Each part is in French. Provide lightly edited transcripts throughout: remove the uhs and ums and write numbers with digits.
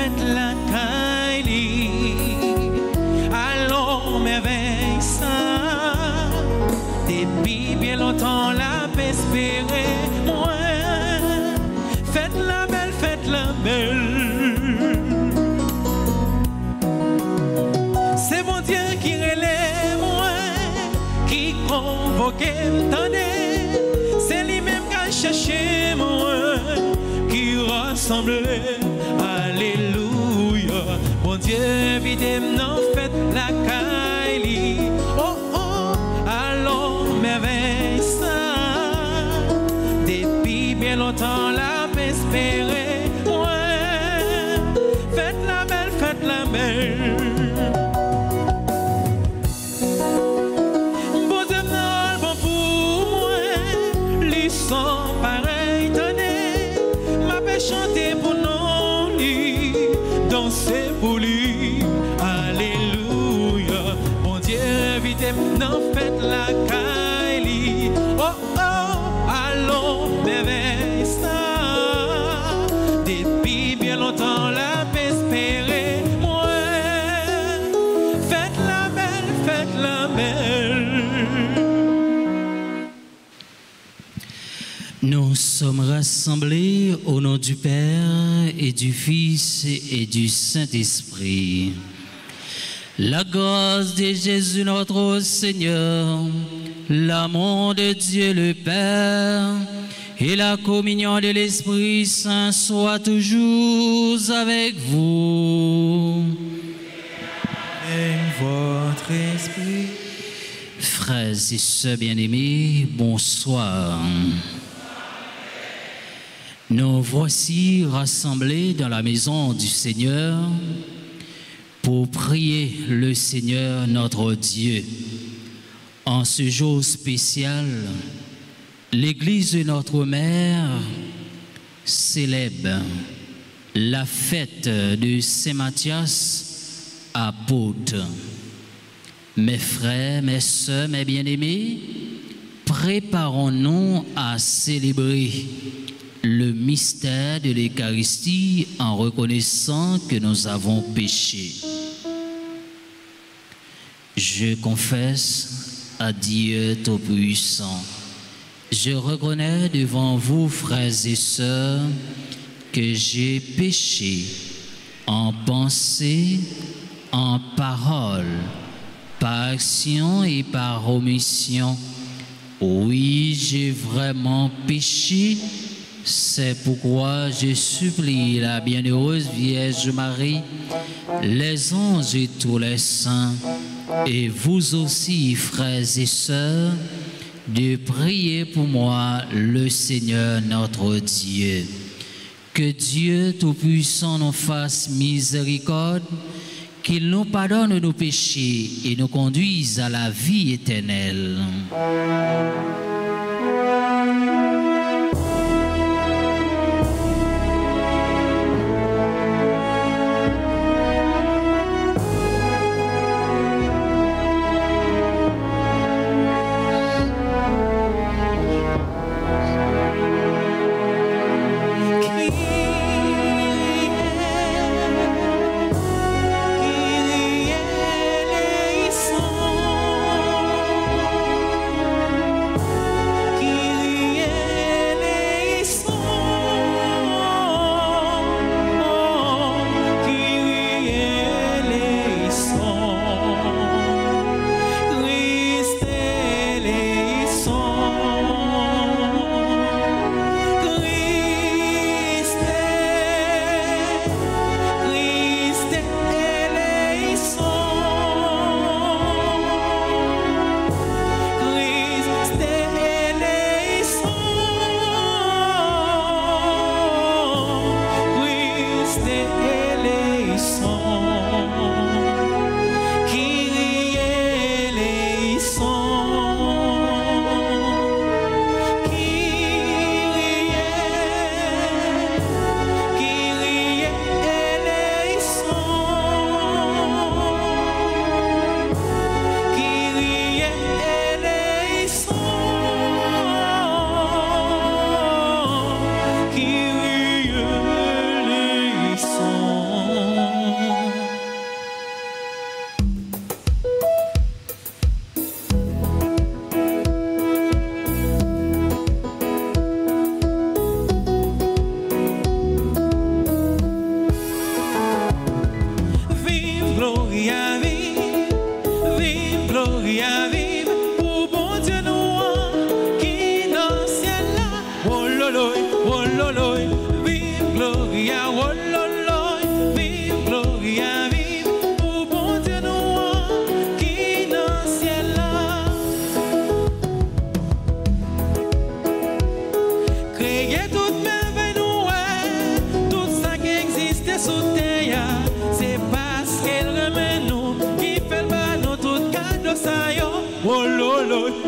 fête la caille, allons merveille ça. Depuis bien longtemps la espéré, moi, fête la belle, fête la belle. C'est mon Dieu qui relève moi, qui convoque, attendez, c'est lui-même qui a cherché moi, qui rassemble. Alléluia, bon Dieu, vide non fête la caille. Oh oh, allons merveille ça. Depuis bien longtemps la espéré, ouais, fête la belle, fête la belle. Bon Dieu, non, bon pour moi, lui sont pareil, tenez, m'a fait chanter pour nous, lui, danser pour lui. Alléluia, bon Dieu, vite, non, faites la caille. Oh oh, allons, merveille ça. Depuis bien longtemps, la espéré, moi, faites la belle, faites la belle. Nous sommes rassemblés au nom du Père et du Fils et du Saint-Esprit. La grâce de Jésus notre Seigneur, l'amour de Dieu le Père et la communion de l'Esprit Saint soient toujours avec vous. Et votre esprit. Frères et sœurs bien-aimés, bonsoir. Nous voici rassemblés dans la maison du Seigneur pour prier le Seigneur notre Dieu. En ce jour spécial, l'Église de notre Mère célèbre la fête de Saint Matthias apôtre. Mes frères, mes sœurs, mes bien-aimés, préparons-nous à célébrer le mystère de l'Eucharistie en reconnaissant que nous avons péché. Je confesse à Dieu Tout-Puissant. Je reconnais devant vous, frères et sœurs, que j'ai péché en pensée, en parole, par action et par omission. Oui, j'ai vraiment péché. C'est pourquoi je supplie la bienheureuse Vierge Marie, les anges et tous les saints, et vous aussi, frères et sœurs, de prier pour moi le Seigneur notre Dieu. Que Dieu Tout-Puissant nous fasse miséricorde, qu'il nous pardonne nos péchés et nous conduise à la vie éternelle.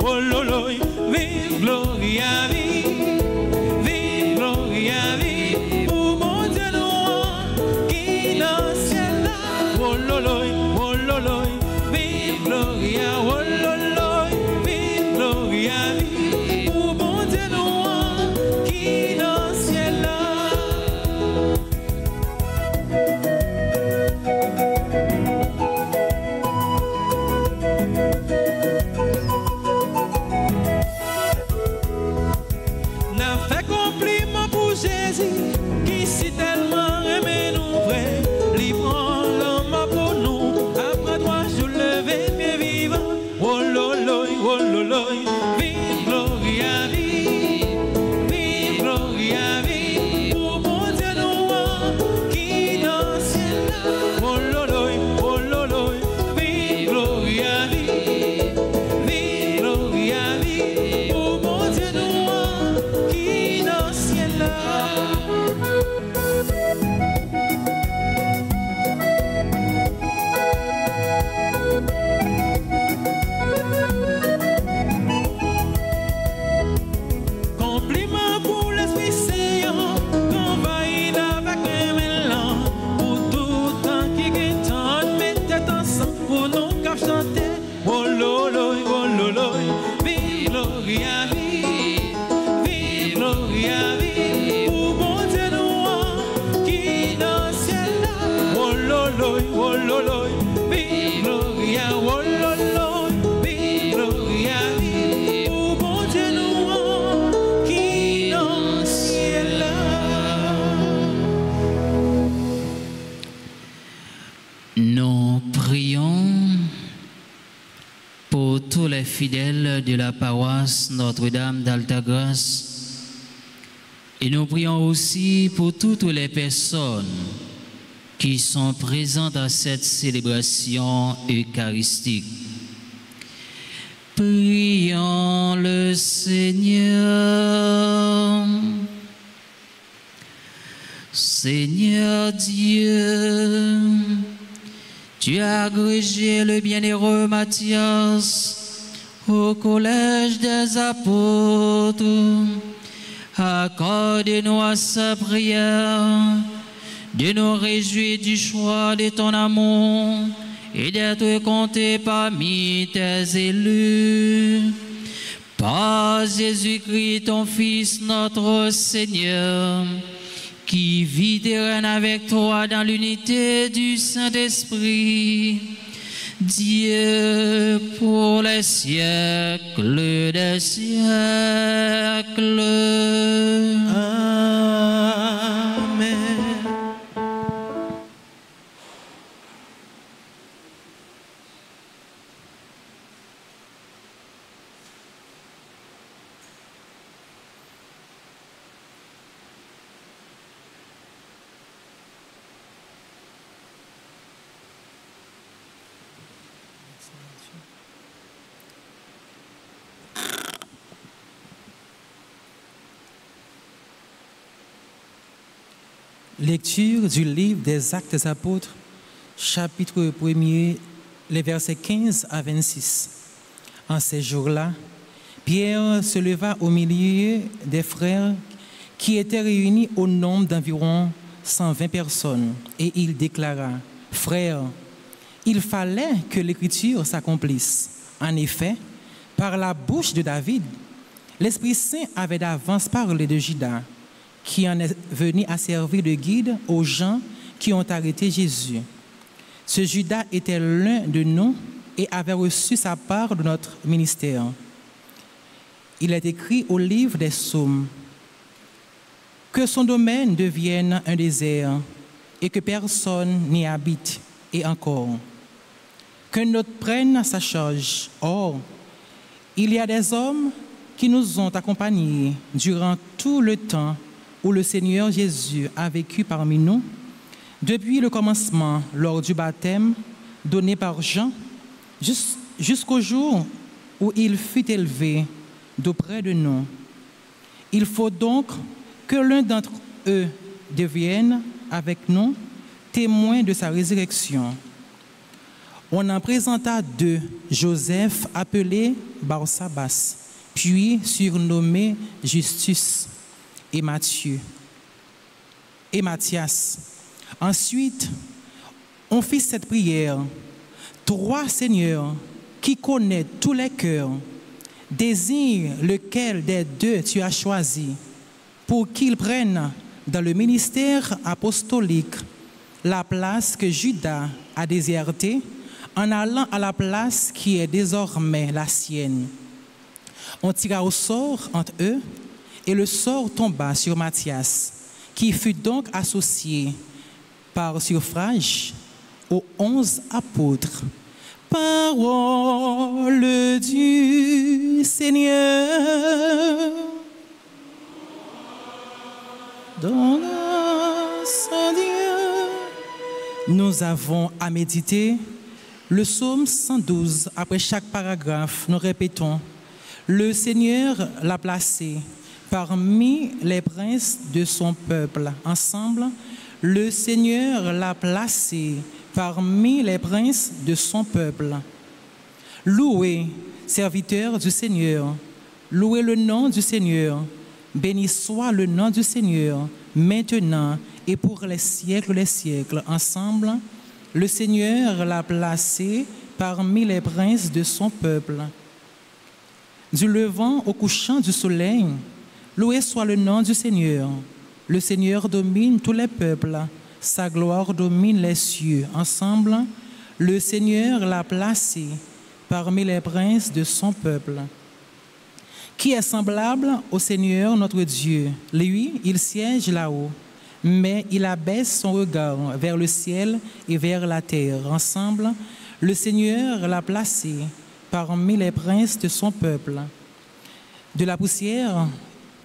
oh loloy, vive Gloria, vive Gloria, vive, pour mon Dieu nous qui dans le ciel là, oh loloy, vive Gloria, oh loloy, vive Gloria, vive, pour mon Dieu nous qui dans le ciel là. Jésus, qui si tellement aimé nous vrai, livrant l'homme pour nous, après toi je levais mes vivants, oh loloy, vive Gloria, vive Gloria, vive, pour mon Dieu nous qui dans le ciel là, oh loloy, vive Gloria, vive Gloria, vive, pour mon Dieu nous qui dans le ciel là. Compliment pour l'Esprit Saint, convainc avec un mélange, pour tout temps qui guettant, mettez ensemble pour nous qu'à chanter, oh loloy, vive Gloria, vive Gloria, vive, pour mon Dieu nous qui dans le ciel là, oh loloy, vive Gloria, oh loloy, vive Gloria, vive, pour mon Dieu nous qui dans le ciel là. Nous prions pour tous les fidèles de la paroisse Notre-Dame d'Altagrace. Et nous prions aussi pour toutes les personnes qui sont présentes à cette célébration eucharistique. Prions le Seigneur. Seigneur Dieu, tu as agrégé le bienheureux Matthias au collège des apôtres. Accorde-nous à sa prière de nous réjouir du choix de ton amour et d'être comptés parmi tes élus. Par Jésus-Christ, ton Fils, notre Seigneur, qui vit et règne avec toi dans l'unité du Saint-Esprit, Dieu pour les siècles des siècles. Amen. Lecture du livre des Actes des Apôtres, chapitre 1er, les versets 15 à 26. En ces jours-là, Pierre se leva au milieu des frères qui étaient réunis au nombre d'environ 120 personnes, et il déclara: « Frères, il fallait que l'Écriture s'accomplisse. En effet, par la bouche de David, l'Esprit Saint avait d'avance parlé de Judas, qui en est venu à servir de guide aux gens qui ont arrêté Jésus. Ce Judas était l'un de nous et avait reçu sa part de notre ministère. Il est écrit au livre des Psaumes: « Que son domaine devienne un désert et que personne n'y habite, et encore, qu'un autre prenne sa charge. Or, il y a des hommes qui nous ont accompagnés durant tout le temps où le Seigneur Jésus a vécu parmi nous, depuis le commencement lors du baptême donné par Jean, jusqu'au jour où il fut élevé d'auprès de nous. Il faut donc que l'un d'entre eux devienne avec nous témoin de sa résurrection. On en présenta deux, Joseph appelé Barsabas, puis surnommé Justus, et Matthieu et Matthias. Ensuite, on fit cette prière. Toi, Seigneur, qui connais tous les cœurs, désigne lequel des deux tu as choisi pour qu'il prenne dans le ministère apostolique la place que Judas a désertée en allant à la place qui est désormais la sienne. On tira au sort entre eux et le sort tomba sur Matthias, qui fut donc associé par suffrage aux 11 apôtres. Parole du Seigneur. Dans grâce à Dieu. Nous avons à méditer le psaume 112. Après chaque paragraphe, nous répétons: le Seigneur l'a placé parmi les princes de son peuple. Ensemble, le Seigneur l'a placé parmi les princes de son peuple. Louez, serviteurs du Seigneur, louez le nom du Seigneur. Béni soit le nom du Seigneur, maintenant et pour les siècles des siècles. Ensemble, le Seigneur l'a placé parmi les princes de son peuple. Du levant au couchant du soleil, loué soit le nom du Seigneur. Le Seigneur domine tous les peuples, sa gloire domine les cieux. Ensemble, le Seigneur l'a placé parmi les princes de son peuple. Qui est semblable au Seigneur notre Dieu? Lui, il siège là-haut, mais il abaisse son regard vers le ciel et vers la terre. Ensemble, le Seigneur l'a placé parmi les princes de son peuple. De la poussière,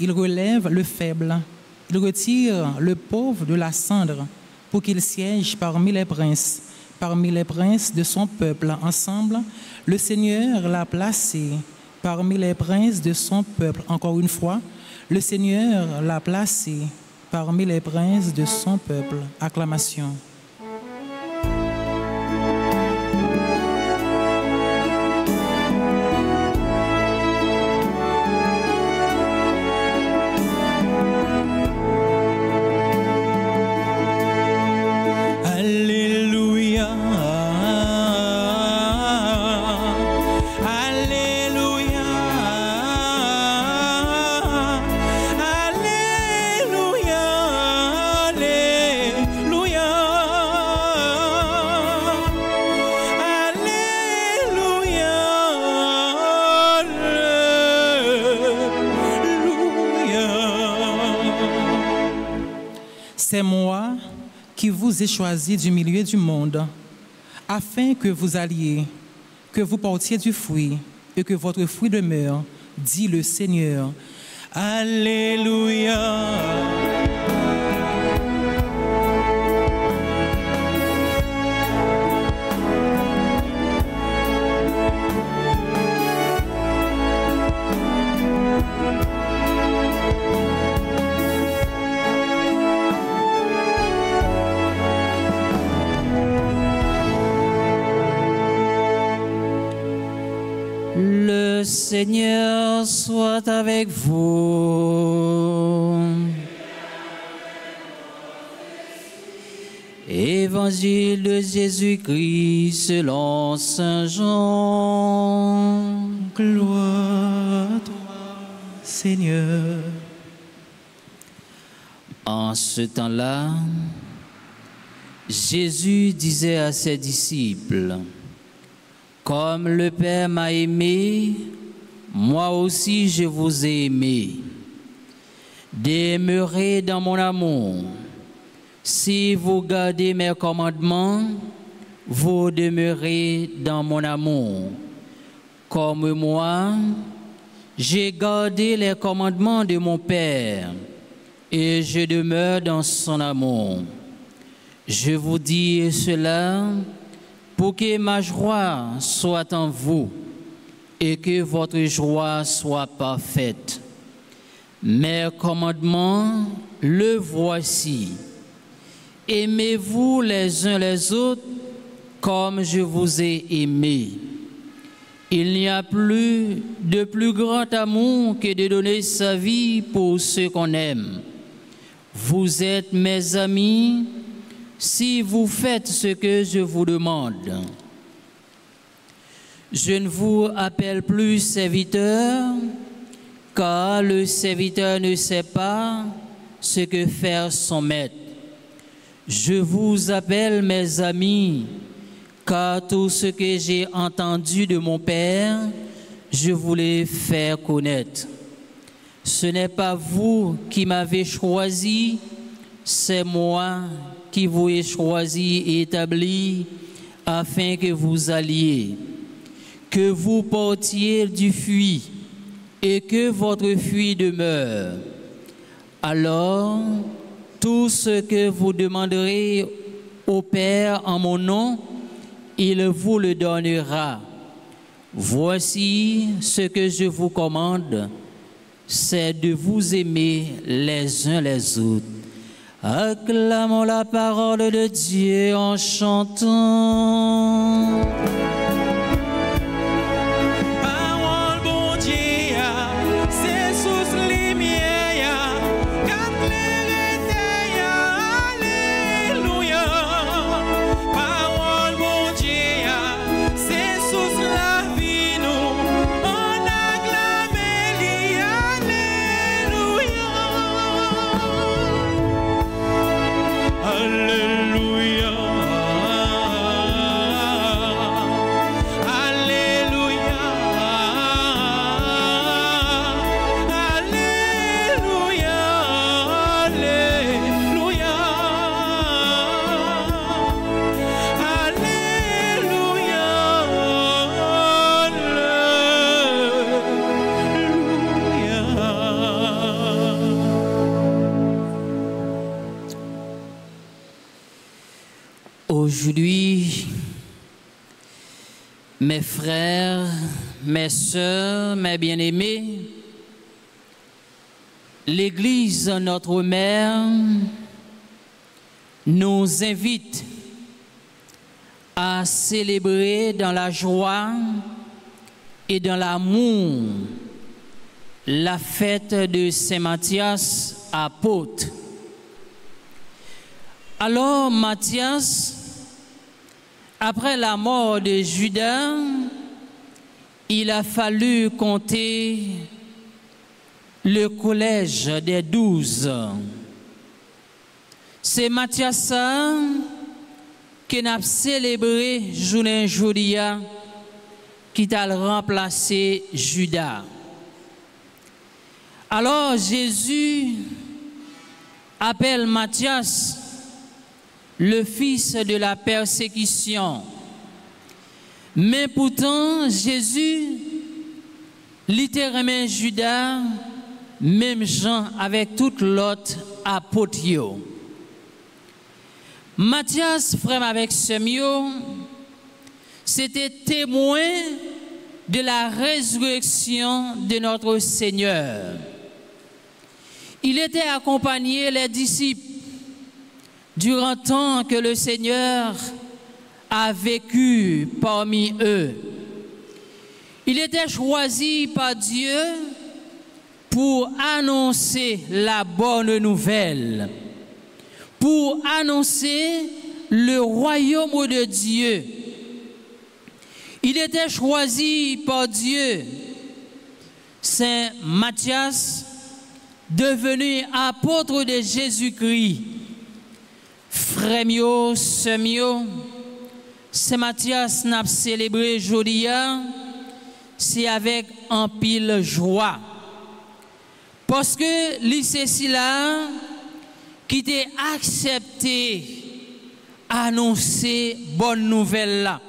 il relève le faible. Il retire le pauvre de la cendre pour qu'il siège parmi les princes de son peuple. Ensemble, le Seigneur l'a placé parmi les princes de son peuple. Encore une fois, le Seigneur l'a placé parmi les princes de son peuple. Acclamation. C'est moi qui vous ai choisi du milieu du monde, afin que vous alliez, que vous portiez du fruit et que votre fruit demeure, dit le Seigneur. Alléluia. Le Seigneur soit avec vous. Évangile de Jésus-Christ selon Saint Jean. Gloire à toi, Seigneur. En ce temps-là, Jésus disait à ses disciples: comme le Père m'a aimé, moi aussi je vous ai aimé. Demeurez dans mon amour. Si vous gardez mes commandements, vous demeurez dans mon amour. Comme moi, j'ai gardé les commandements de mon Père et je demeure dans son amour. Je vous dis cela pour que ma joie soit en vous et que votre joie soit parfaite. Mes commandements, le voici. Aimez-vous les uns les autres comme je vous ai aimé. Il n'y a plus de plus grand amour que de donner sa vie pour ceux qu'on aime. Vous êtes mes amis si vous faites ce que je vous demande. Je ne vous appelle plus serviteur, car le serviteur ne sait pas ce que fait son maître. Je vous appelle mes amis, car tout ce que j'ai entendu de mon Père, je voulais faire connaître. Ce n'est pas vous qui m'avez choisi, c'est moi qui vous ai choisi et établi afin que vous alliez, que vous portiez du fruit et que votre fruit demeure. Alors, tout ce que vous demanderez au Père en mon nom, il vous le donnera. Voici ce que je vous commande, c'est de vous aimer les uns les autres. Acclamons la parole de Dieu en chantant. Parole bon Dieu, c'est sous lumière, quand l'été, alléluia. Parole bon Dieu, c'est sous la vie nous, on acclame alléluia. Alléluia. Alléluia. Alléluia. Alléluia. Aujourd'hui, mes frères, mes sœurs, mes bien-aimés, l'Église, notre mère, nous invite à célébrer dans la joie et dans l'amour la fête de Saint Matthias, apôtre. Alors Matthias, après la mort de Judas, il a fallu compter le collège des 12. C'est Matthias qui n'a célébré journée aujourd'hui qui a remplacé Judas. Alors Jésus appelle Matthias le fils de la persécution. Mais pourtant, Jésus, littéralement Judas, même Jean avec toute l'autre apôtre. Matthias, frère avec Semio, c'était témoin de la résurrection de notre Seigneur. Il était accompagné les disciples durant le temps que le Seigneur a vécu parmi eux. Il était choisi par Dieu pour annoncer la bonne nouvelle, pour annoncer le royaume de Dieu. Il était choisi par Dieu. Saint Matthias, devenu apôtre de Jésus-Christ. Frère mio, sœur mio, Saint Matthias n'a célébré aujourd'hui, c'est avec un pile joie. Parce que c'est là qui t'a accepté annoncer bonne nouvelle là.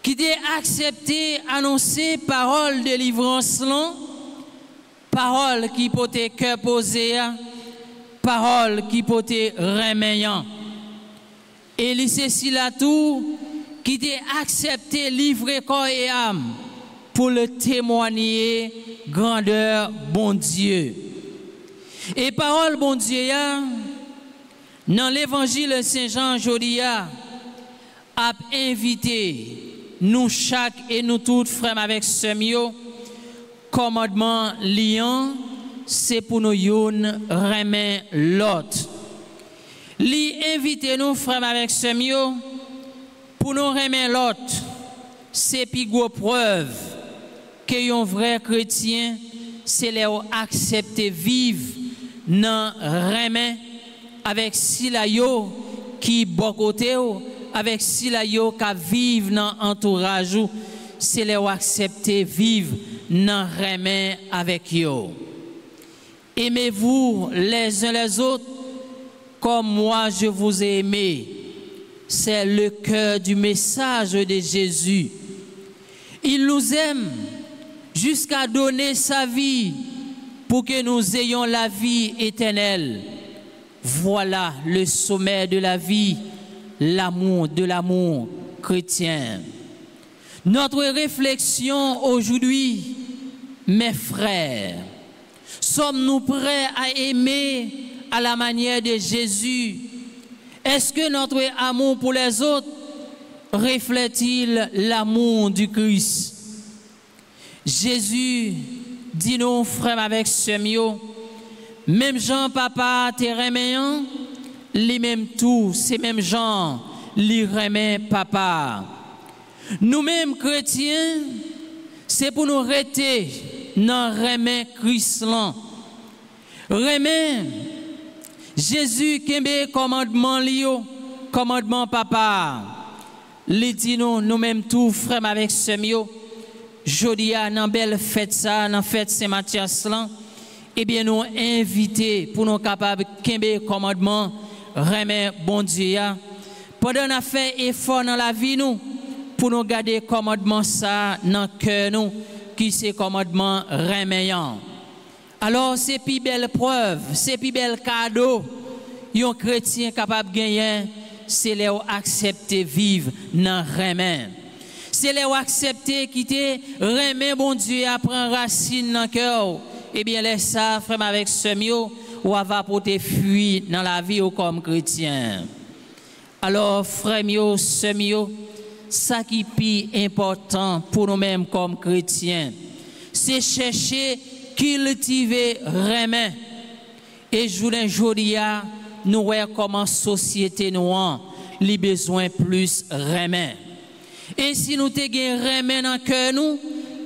Qui t'a accepté annoncer parole de délivrance là, parole qui peut te cœur posé, parole qui peut te reméant. Et c'est là tout qui t'a accepté livrer corps et âme pour le témoigner grandeur bon Dieu. Et parole bon Dieu dans l'évangile Saint Jean aujourd'hui a invité nous chaque et nous toutes, frères avec semio, commandement liant, c'est pour nous yon remet l'autre. Li invite nous, frères avec semio, pour nous remettre l'autre, c'est plus gros preuve que un vrai chrétien, c'est leur accepter vivre dans remet avec silayo qui bon côté avec silayo qui vivre dans entourage, c'est leur accepter vivre dans remet avec yo. Aimez-vous les uns les autres comme moi je vous ai aimé. C'est le cœur du message de Jésus. Il nous aime jusqu'à donner sa vie pour que nous ayons la vie éternelle. Voilà le sommet de la vie, l'amour de l'amour chrétien. Notre réflexion aujourd'hui, mes frères, sommes-nous prêts à aimer à la manière de Jésus? Est-ce que notre amour pour les autres reflète-t-il l'amour du Christ? Jésus dit nous, frères avec semio, même Jean papa te remet, les mêmes tout, ces mêmes gens, les remet papa. Nous-mêmes chrétiens, c'est pour nous rester dans remet Christ. Remet Jésus kembe commandement lio, commandement papa. Les dit nous-mêmes tout, frères avec semio. Jodia dans belle fête ça, dans fête Saint-Mathias là, eh bien nous inviter pour nous capables kembe commandement remet bon Dieu. Pendant nous fait effort dans la vie nous pour nous garder commandement ça dans cœur nous qui c'est commandement remeillant. Alors c'est plus belle preuve, c'est plus bel cadeau un chrétien capable de gagner, c'est leur accepter vivre dans remet. C'est leur accepter quitter remet bon Dieu à prendre racine dans cœur. Eh bien les ça frère avec semio ou va porter fuite dans la vie comme chrétien. Alors frère mio semio, ça qui est plus important pour nous-mêmes comme chrétiens, c'est chercher cultiver remet. Et aujourd'hui nous voyons comment société nous a les besoins plus remet. Et si nous te gen remet dans cœur nous,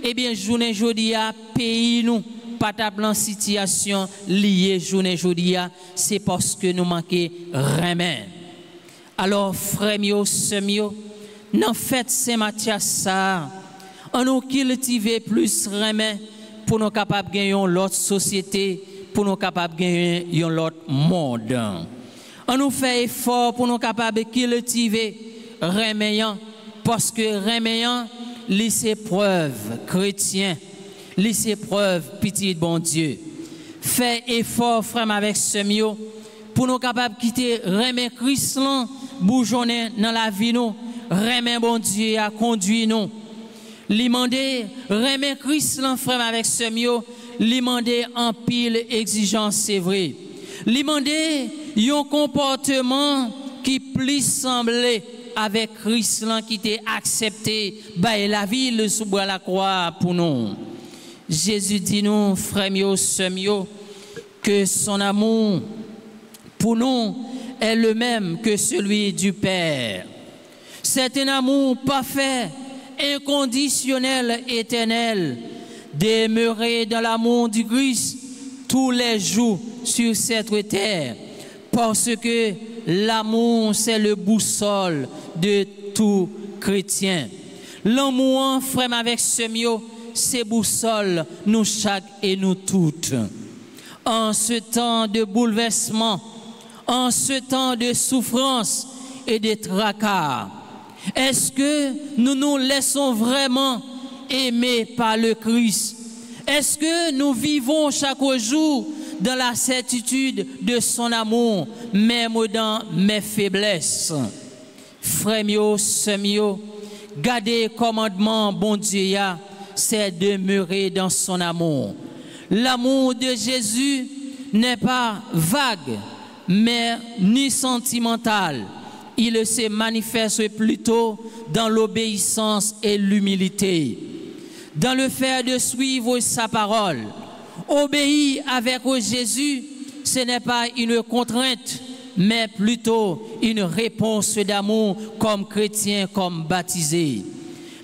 eh bien journée jodia pays nous pas ta plan situation liée journée jodia, c'est parce que nous manquons remet. Alors frère mio semio, dans fête Saint-Mathias ça, on nous cultiver plus remet pour nous capables de gagner l'autre société, pour nous capables de gagner l'autre monde. On nous fait effort pour nous capables de cultiver remeillant, parce que remeillant, c'est preuve chrétien, c'est preuve petit bon Dieu. Fait effort, frère, avec ce mieux, pour nous capables de quitter remet Christ, bougeonner dans la vie, nous, remet bon Dieu à conduire nous. Limander, remet Christ, frère, avec ce mieux, limander en pile exigence, c'est vrai. Limander un comportement qui plus semblait avec Christ qui était accepté par la ville sous la croix pour nous. Jésus dit nous, frère mio, sœur mio, que son amour pour nous est le même que celui du Père. C'est un amour parfait, inconditionnel, éternel, demeurer dans l'amour du Christ tous les jours sur cette terre, parce que l'amour c'est le boussole de tout chrétien. L'amour, frère, avec ce mieux, c'est boussole nous chaque et nous toutes. En ce temps de bouleversement, en ce temps de souffrance et de tracas, est-ce que nous nous laissons vraiment aimer par le Christ? Est-ce que nous vivons chaque jour dans la certitude de son amour, même dans mes faiblesses? Frère mio, sœur mio, gardez commandement, bon Dieu, c'est demeurer dans son amour. L'amour de Jésus n'est pas vague, mais ni sentimental. il se manifeste plutôt dans l'obéissance et l'humilité, dans le fait de suivre sa parole. Obéir avec Jésus, ce n'est pas une contrainte, mais plutôt une réponse d'amour comme chrétien, comme baptisé.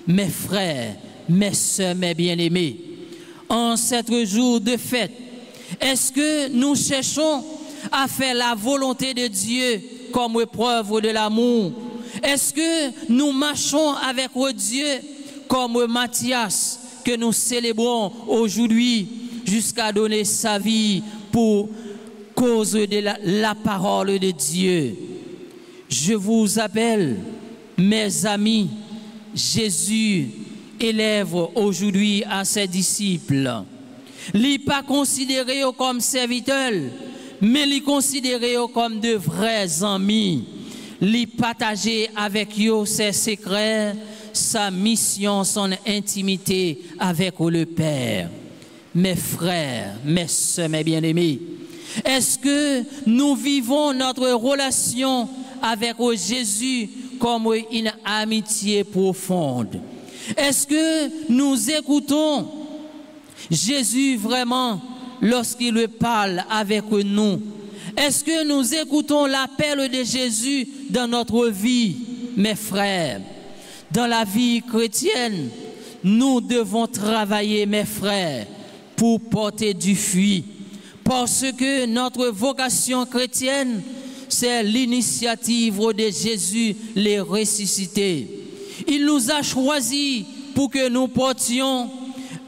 Mes frères, mes sœurs, mes bien-aimés, en cet jour de fête, est-ce que nous cherchons à faire la volonté de Dieu comme preuve de l'amour? Est-ce que nous marchons avec Dieu comme Matthias que nous célébrons aujourd'hui jusqu'à donner sa vie pour cause de la parole de Dieu? Je vous appelle, mes amis, Jésus élève aujourd'hui à ses disciples. Il pas considéré comme serviteurs, mais il considéré comme de vrais amis. Il partageait avec eux ses secrets, sa mission, son intimité avec le Père. Mes frères, mes sœurs, mes bien-aimés, est-ce que nous vivons notre relation avec Jésus comme une amitié profonde? Est-ce que nous écoutons Jésus vraiment lorsqu'il parle avec nous? Est-ce que nous écoutons l'appel de Jésus dans notre vie, mes frères? Dans la vie chrétienne, nous devons travailler, mes frères, pour porter du fruit. Parce que notre vocation chrétienne, c'est l'initiative de Jésus, les ressuscités. Il nous a choisis pour que nous portions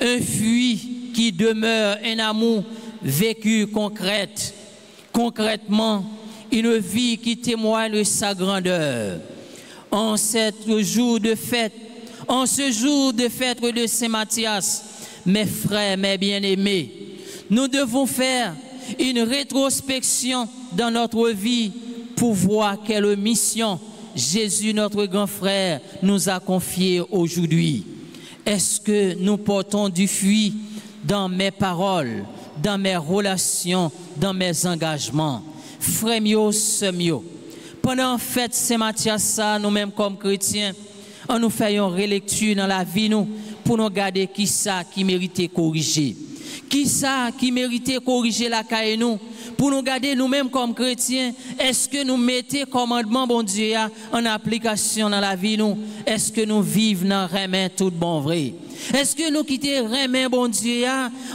un fruit qui demeure un amour vécu concrètement, une vie qui témoigne de sa grandeur. En ce jour de fête de Saint Matthias, mes frères, mes bien-aimés, nous devons faire une rétrospection dans notre vie pour voir quelle mission Jésus, notre grand frère, nous a confiée aujourd'hui. Est-ce que nous portons du fruit dans mes paroles, dans mes relations, dans mes engagements? Frères mieux, sœurs mieux, pendant la fête Saint-Matthias, nous-mêmes comme chrétiens, on nous fait une relecture dans la vie nous, pour nous garder qui ça qui méritait corriger. Qui ça qui méritait corriger la caille nous? Pour nous garder nous-mêmes comme chrétiens, est-ce que nous mettons commandement bon Dieu en application dans la vie nous? Est-ce que nous vivons dans remet tout bon vrai? Est-ce que nous quittons remet bon Dieu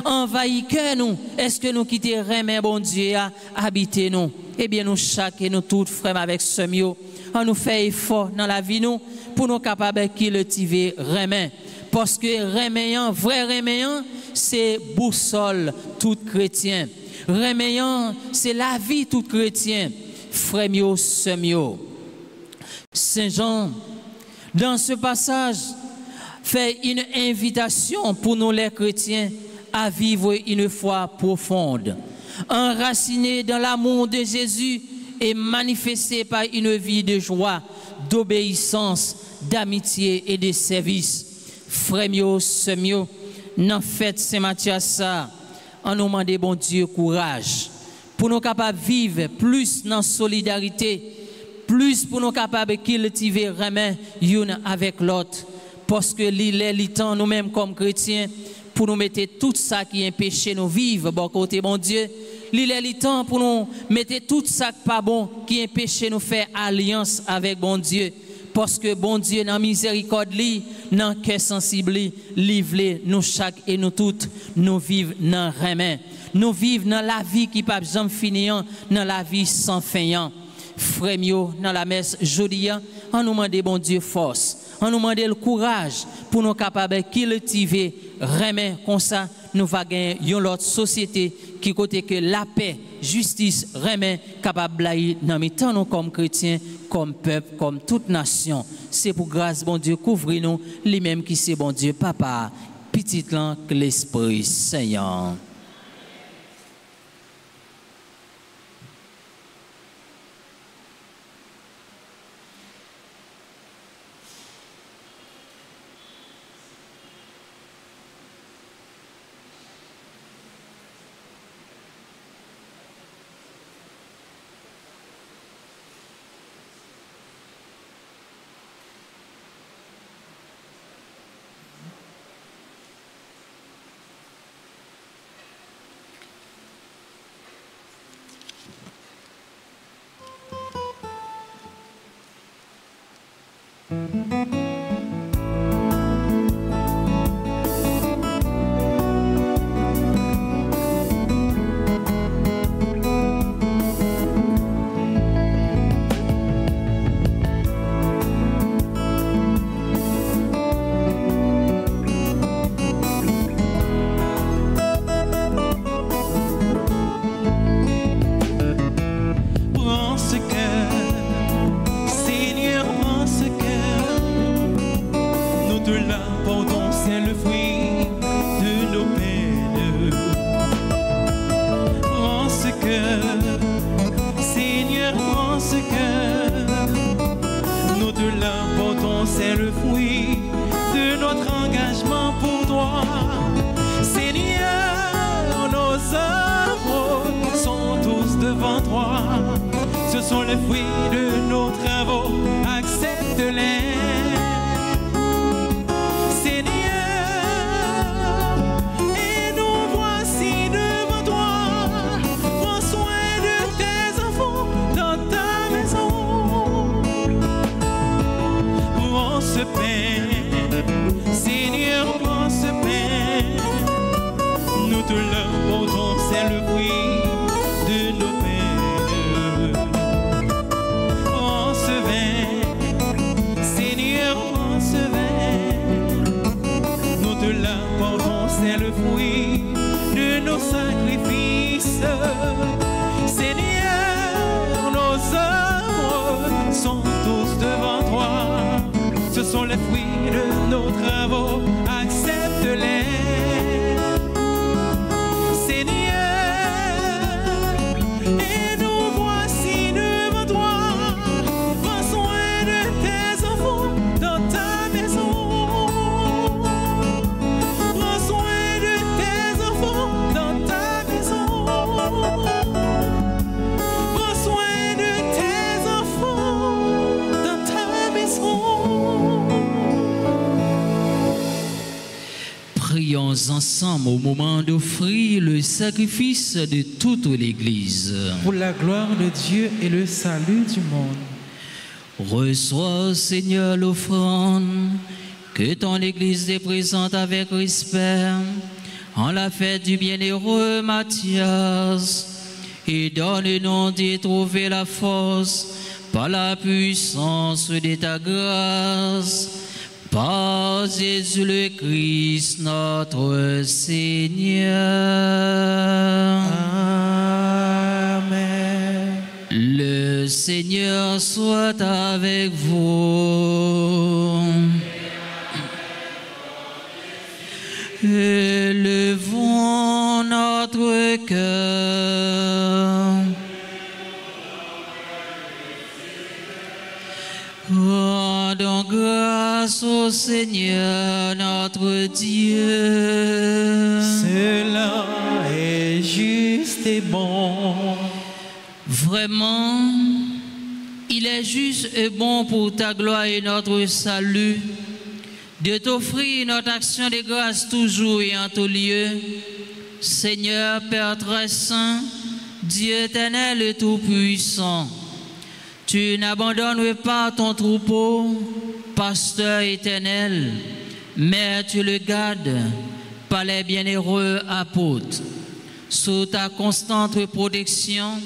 envahir cœur nous? Est-ce que nous quittons remet bon Dieu habiter nous? Eh bien nous chaque et nous tous frères avec ce mieux, on nous fait effort dans la vie nous pour nous capables cultiver remet. Parce que reméant, vrai reméant, c'est boussole tout chrétien. Reméant, c'est la vie tout chrétien. Frère mieux, sœur mieux. Saint Jean, dans ce passage, fait une invitation pour nous les chrétiens à vivre une foi profonde, enracinée dans l'amour de Jésus et manifestée par une vie de joie, d'obéissance, d'amitié et de service. Frère mieux, sœur mieux, dans fête Saint-Matthias, on nous demande bon Dieu courage pour nous capables de vivre plus dans solidarité, plus pour nous capables de cultiver vraiment l'une avec l'autre. Parce que l'il est temps nous-mêmes comme chrétiens pour nous mettre tout ça qui est péché nous vivre bon côté bon Dieu. Il est temps pour nous mettre tout ça qui pas bon qui est péché nous faire alliance avec bon Dieu. Parce que bon Dieu, dans miséricorde, dans cœur sensible, livre nous chaque et nous toutes, nous vivons dans remet. Nous vivons dans la vie qui pas jamais finir, dans la vie sans fin. Frère mieux, dans la messe jeudi, on nous demande bon Dieu force, on nous demande le courage pour nous capables de cultiver remet comme ça, nous va gagner une autre société qui côté que la paix, justice, remet capable de dans temps nous comme chrétiens, comme peuple, comme toute nation. C'est pour grâce bon Dieu couvrir nous, lui-même qui c'est bon Dieu papa, petit là que l'Esprit Saint. Ensemble au moment d'offrir le sacrifice de toute l'Église. Pour la gloire de Dieu et le salut du monde. Reçois, Seigneur, l'offrande que ton Église te présente avec respect en la fête du bienheureux Matthias, et donne-nous d'y trouver la force par la puissance de ta grâce. Par Jésus le Christ, notre Seigneur. Amen. Le Seigneur soit avec vous. Élevons notre cœur. Rendons grâce au Seigneur notre Dieu. Cela est juste et bon. Vraiment, il est juste et bon pour ta gloire et notre salut de t'offrir notre action de grâce toujours et en tout lieu. Seigneur, Père très saint, Dieu éternel et tout-puissant, tu n'abandonnes pas ton troupeau, pasteur éternel, mais tu le gardes par les bienheureux apôtres, sous ta constante protection,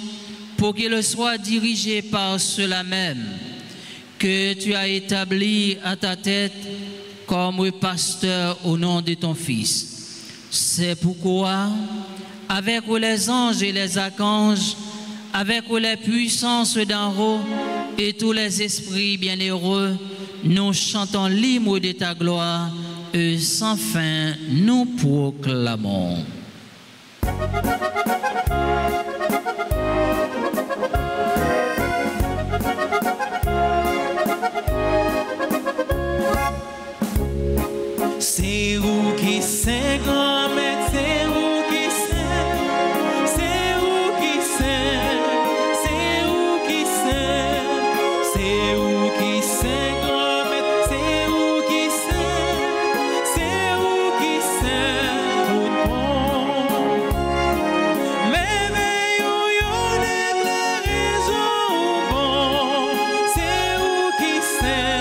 pour qu'il soit dirigé par ceux-là même que tu as établi à ta tête comme pasteur au nom de ton Fils. C'est pourquoi, avec les anges et les archanges, avec les puissances d'en haut et tous les esprits bienheureux, nous chantons l'hymne de ta gloire et sans fin nous proclamons. C'est vous qui c'est grand maître, c'est vous qui c'est vous qui c'est vous qui c'est vous qui c'est grand maître, c'est vous qui c'est vous qui c'est tout bon. Mais yo déclaré bon, c'est vous qui c'est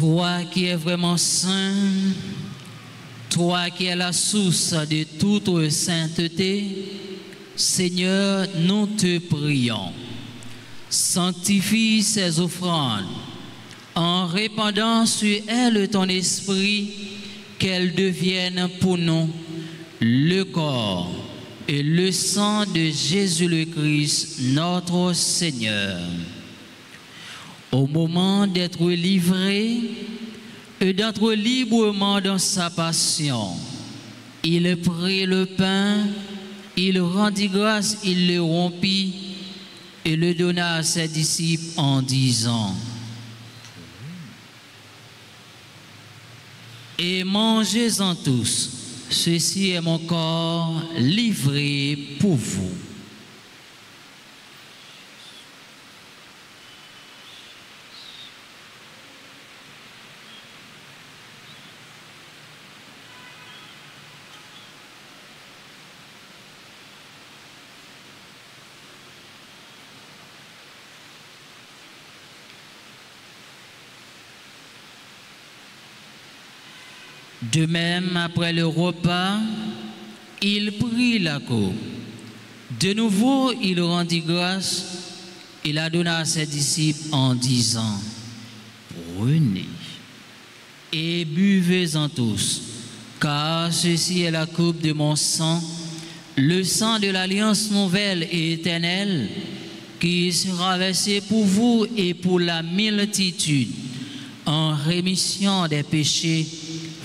toi qui es vraiment saint, toi qui es la source de toute sainteté, Seigneur, nous te prions. Sanctifie ces offrandes en répandant sur elles ton esprit, qu'elles deviennent pour nous le corps et le sang de Jésus le Christ, notre Seigneur. Au moment d'être livré et d'être librement dans sa passion, il prit le pain, il rendit grâce, il le rompit et le donna à ses disciples en disant: et mangez-en tous, ceci est mon corps livré pour vous. De même, après le repas, il prit la coupe. De nouveau, il rendit grâce et la donna à ses disciples en disant: prenez et buvez-en tous, car ceci est la coupe de mon sang, le sang de l'alliance nouvelle et éternelle, qui sera versé pour vous et pour la multitude, en rémission des péchés.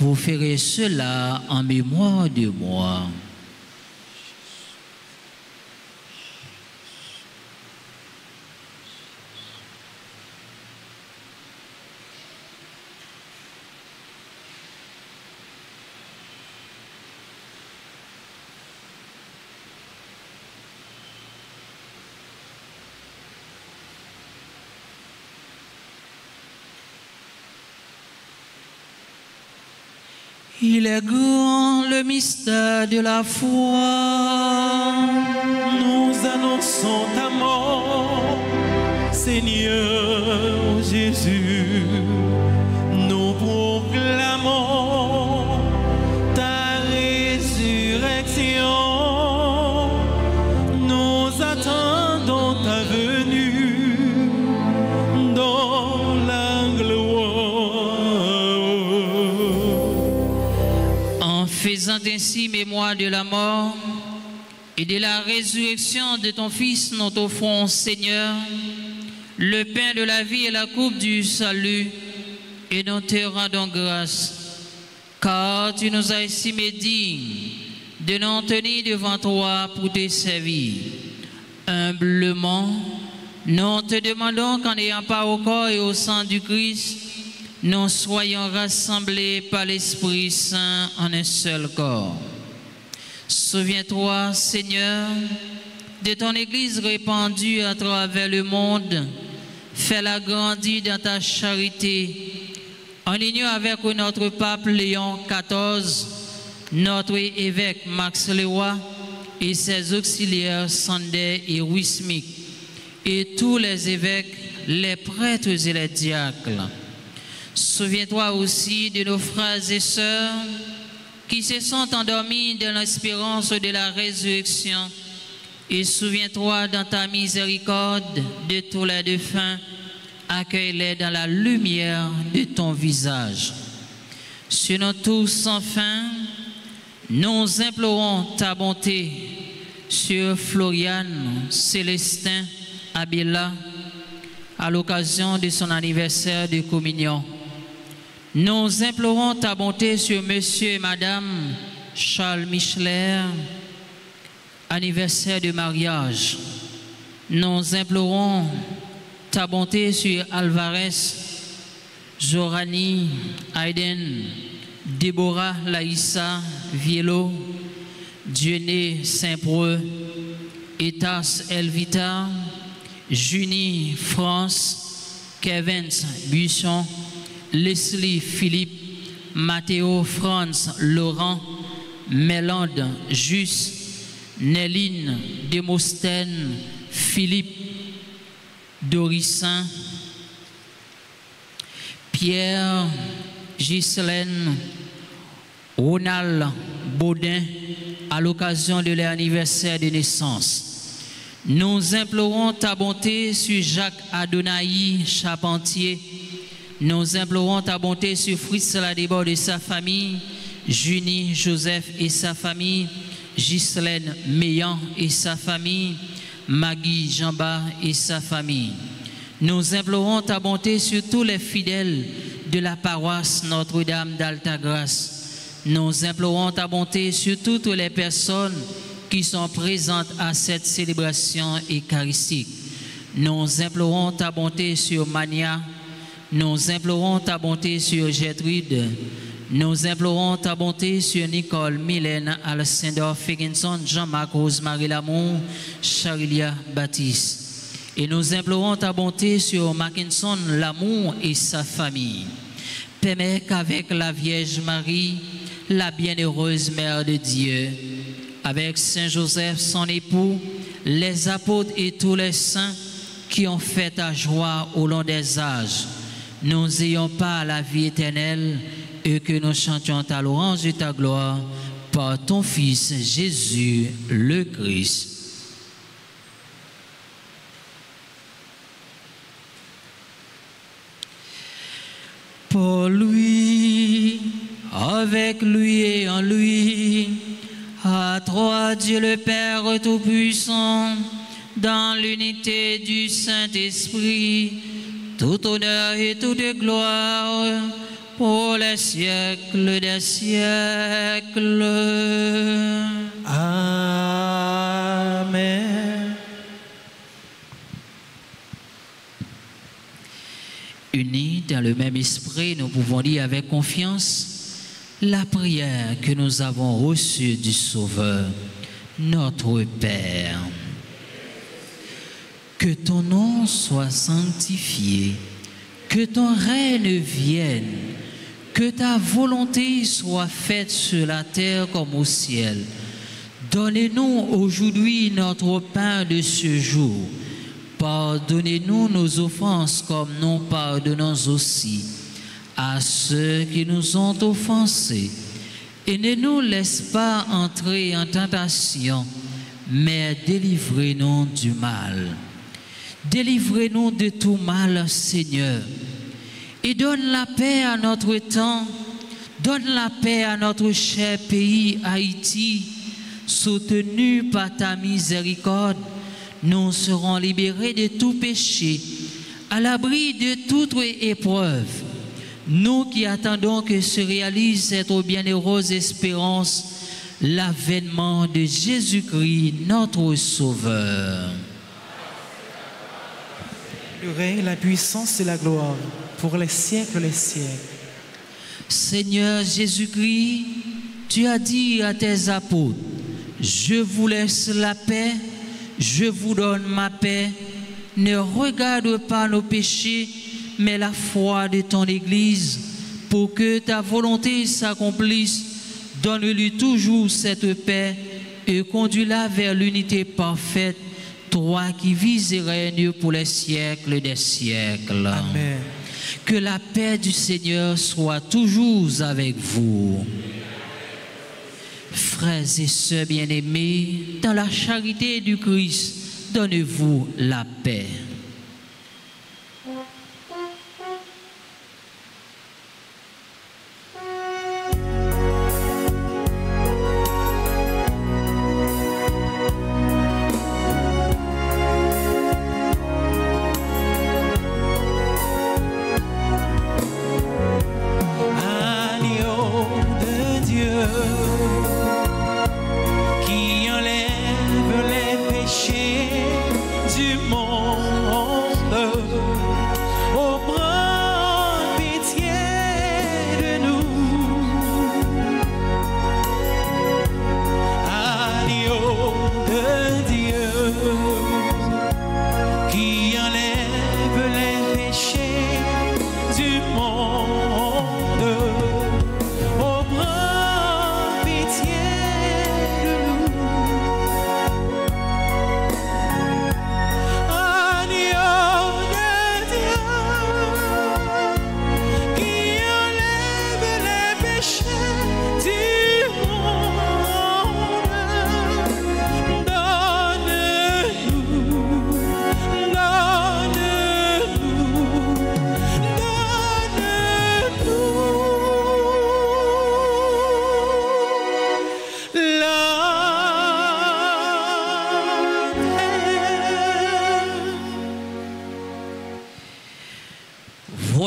Vous ferez cela en mémoire de moi. Il est grand le mystère de la foi. Nous annonçons ta mort, Seigneur Jésus. Nous proclamons ta résurrection. Nous attendons ta venue dans la gloire. Faisant ainsi mémoire de la mort et de la résurrection de ton Fils, nous t'offrons, Seigneur, le pain de la vie et la coupe du salut, et nous te rendons grâce, car tu nous as estimés dignes de nous tenir devant toi pour te servir. Humblement, nous te demandons qu'en n'ayant pas au corps et au sang du Christ, nous soyons rassemblés par l'Esprit Saint en un seul corps. Souviens-toi, Seigneur, de ton Église répandue à travers le monde. Fais-la grandir dans ta charité, en union avec notre pape Léon XIV, notre évêque Max Leroy et ses auxiliaires Sander et Wismik, et tous les évêques, les prêtres et les diacres. Souviens-toi aussi de nos frères et sœurs qui se sont endormis dans l'espérance de la résurrection, et souviens-toi dans ta miséricorde de tous les défunts, accueille-les dans la lumière de ton visage. Sur nous tous enfin, nous implorons ta bonté sur Floriane, Célestin, Abila, à l'occasion de son anniversaire de communion. Nous implorons ta bonté sur Monsieur et Madame Charles Micheler, anniversaire de mariage. Nous implorons ta bonté sur Alvarez, Jorani, Aiden, Déborah, Laïssa, Vielo, Dieudonné, Saint-Preux, Etas, Elvita, Junie, France, Kevin, Buisson, Leslie, Philippe, Mathéo, Franz, Laurent, Mélande, Jus, Néline, Démosthène, Philippe, Dorissin, Pierre, Ghislaine, Ronald Baudin, à l'occasion de leur anniversaire de naissance. Nous implorons ta bonté sur Jacques Adonai Charpentier. Nous implorons ta bonté sur Fritz Ladébord et sa famille, Junie Joseph et sa famille, Ghislaine Meillan et sa famille, Maggie Jamba et sa famille. Nous implorons ta bonté sur tous les fidèles de la paroisse Notre-Dame d'Altagrace. Nous implorons ta bonté sur toutes les personnes qui sont présentes à cette célébration eucharistique. Nous implorons ta bonté sur Mania. Nous implorons ta bonté sur Gertrude. Nous implorons ta bonté sur Nicole, Mylène, Alcindor, Figginson, Jean-Marc, Rosemary Lamour, Charilia, Baptiste. Et nous implorons ta bonté sur Mackinson, Lamour et sa famille. Permets qu'avec la Vierge Marie, la bienheureuse Mère de Dieu, avec Saint Joseph, son époux, les apôtres et tous les saints qui ont fait ta joie au long des âges, nous ayons pas la vie éternelle et que nous chantions ta louange et ta gloire par ton Fils Jésus le Christ. Pour lui, avec lui et en lui, à toi Dieu le Père Tout-Puissant, dans l'unité du Saint-Esprit, tout honneur et toute gloire pour les siècles des siècles. Amen. Unis dans le même esprit, nous pouvons dire avec confiance la prière que nous avons reçue du Sauveur, notre Père. Que ton nom soit sanctifié, que ton règne vienne, que ta volonté soit faite sur la terre comme au ciel. Donnez-nous aujourd'hui notre pain de ce jour. Pardonnez-nous nos offenses comme nous pardonnons aussi à ceux qui nous ont offensés. Et ne nous laisse pas entrer en tentation, mais délivrez-nous du mal. Délivrez-nous de tout mal, Seigneur. Et donne la paix à notre temps, donne la paix à notre cher pays, Haïti. Soutenu par ta miséricorde, nous serons libérés de tout péché, à l'abri de toute épreuve. Nous qui attendons que se réalise cette bienheureuse espérance, l'avènement de Jésus-Christ, notre Sauveur. Le règne, la puissance et la gloire pour les siècles des siècles. Seigneur Jésus-Christ, tu as dit à tes apôtres, je vous laisse la paix, je vous donne ma paix. Ne regarde pas nos péchés, mais la foi de ton Église, pour que ta volonté s'accomplisse. Donne-lui toujours cette paix et conduis-la vers l'unité parfaite, toi qui vis et règnes pour les siècles des siècles. Amen. Que la paix du Seigneur soit toujours avec vous. Frères et sœurs bien-aimés, dans la charité du Christ, donnez-vous la paix.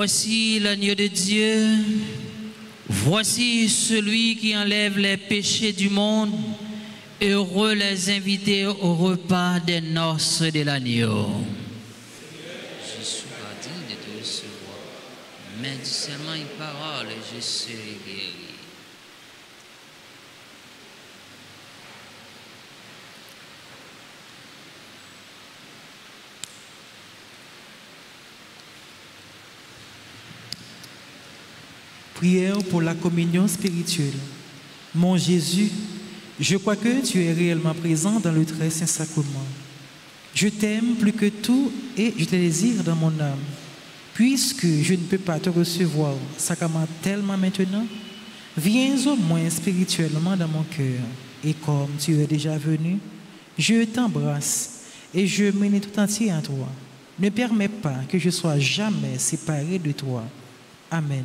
Voici l'agneau de Dieu. Voici celui qui enlève les péchés du monde. Heureux les invités au repas des noces de l'agneau. Je suis pas digne de te recevoir, mais dis seulement une parole et je serai guéri. Prière pour la communion spirituelle. Mon Jésus, je crois que tu es réellement présent dans le très saint sacrement. Je t'aime plus que tout et je te désire dans mon âme. Puisque je ne peux pas te recevoir sacramentellement maintenant, viens au moins spirituellement dans mon cœur. Et comme tu es déjà venu, je t'embrasse et je m'unis tout entier à toi. Ne permets pas que je sois jamais séparé de toi. Amen.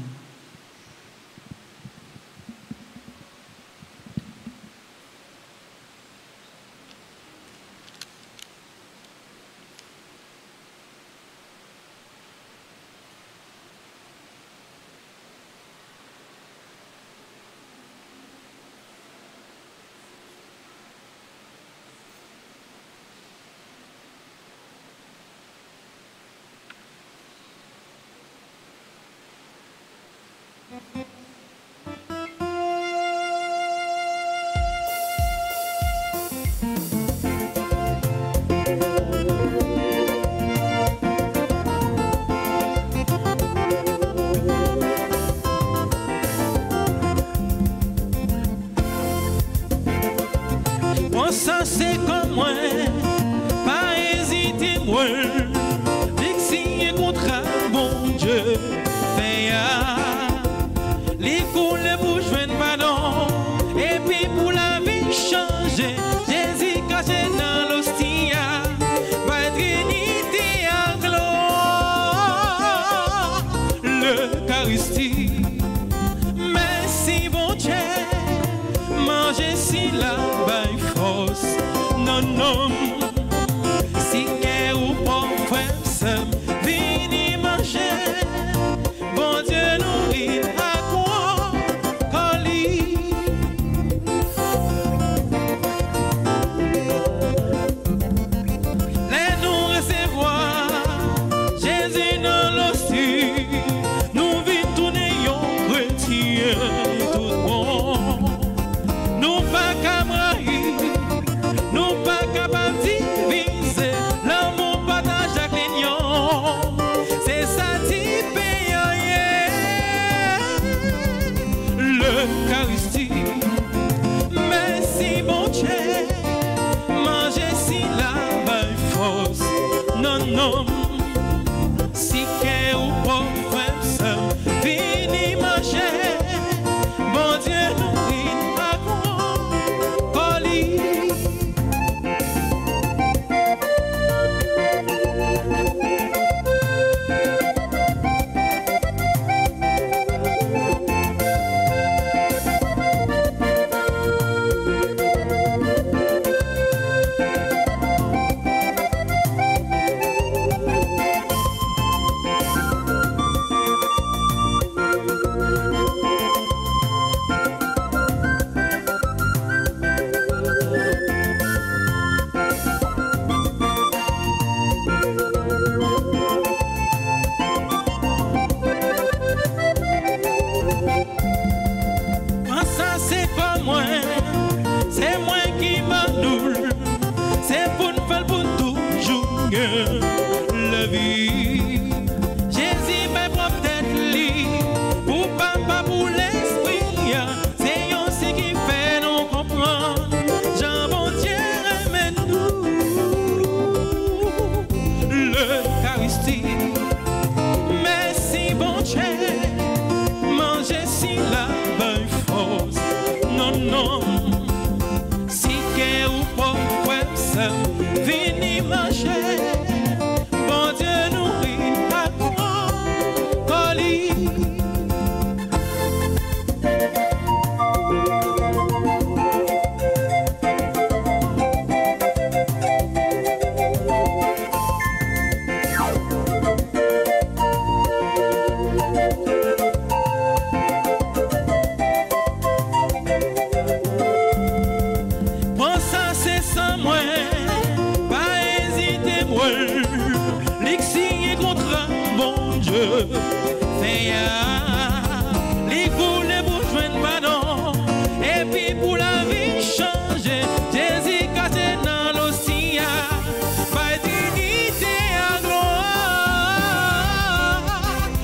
Ça c'est comme moi, pas hésiter moi, signer contrat, bon Dieu, fait les coups, les bouches, joignent pardon, et puis pour la vie changer, Jésus caché dans l'hostia, va Trinité en gloire, l'Eucharistie, merci bon Dieu, manger si la baille force, non, non, si guerre ou pas, frère, vini manger, bon Dieu nourrit à quoi, colis. Les nous recevoir, Jésus dans l'hostie, nous vite tourner yon chrétien, tout bon, nous pas camarades. Nous pas capables de diviser l'amour partage avec l'union. C'est ça qui paye l'Eucharistie. Merci mon Dieu, manger si la baille force. Non, non, si qu'est ou pas frère, fini manger. Bon Dieu nourrit à quoi, colis. C'est moi qui m'annoule, c'est pour nous faire pour toujours la vie. Jésus m'a propre tête lit, pour papa, pour l'esprit, c'est aussi qui fait nous comprendre. Jean bon Dieu ramène-nous l'Eucharistie. Merci bon Dieu, manger si la baille force. Non, non, si qu'est ou pas, ouais, vini manger, bon Dieu nourrit à quoi, colis. Les voulait pour joindre pardon. Et puis pour la vie changer, Jésus caché dans l'océan. Par dignité à gloire,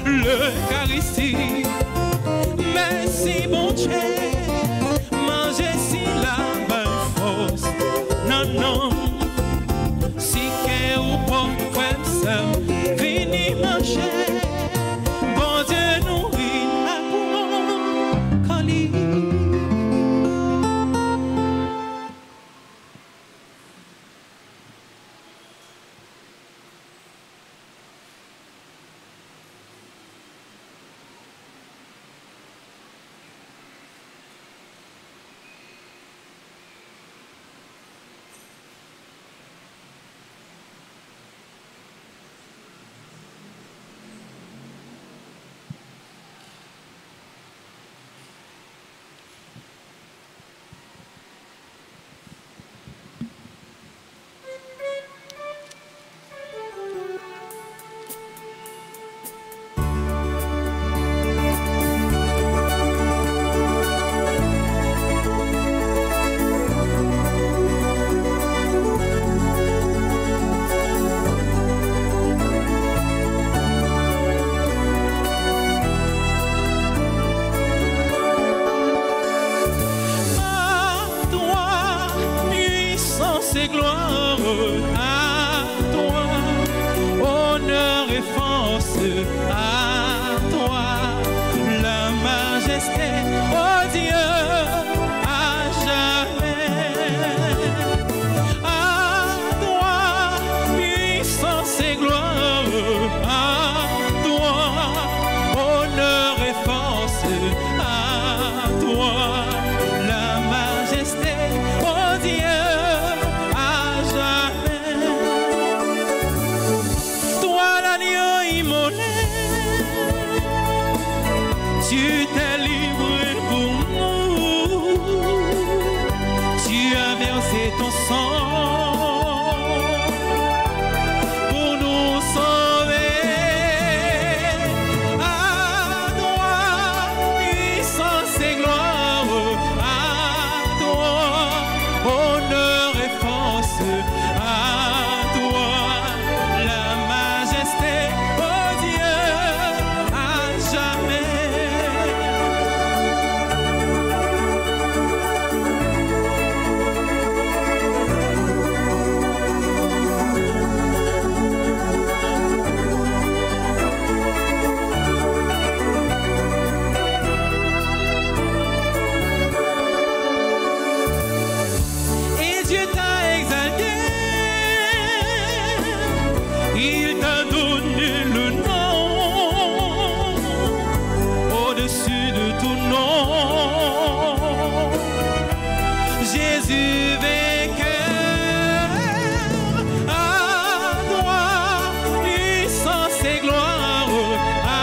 l'Eucharistie. Merci mon Dieu, manger si la bonne force. Non, non, si qu'est ou pas, frère, ça, vini manger. Bon Dieu nourrit à pour colis. Et gloire à toi, honneur et force à toi, la majesté, oh Dieu, à jamais. À toi, puissance et gloire à toi, honneur et force à toi, la majesté, oh Dieu. Tu t'es livré pour nous, tu as versé ton sang pour nous sauver. À toi, puissance et gloire, à toi, honneur et force, à toi, la majesté, oh Dieu, à jamais. Il t'a donné le nom au-dessus de tout nom, Jésus vainqueur. À toi, puissance et gloire, à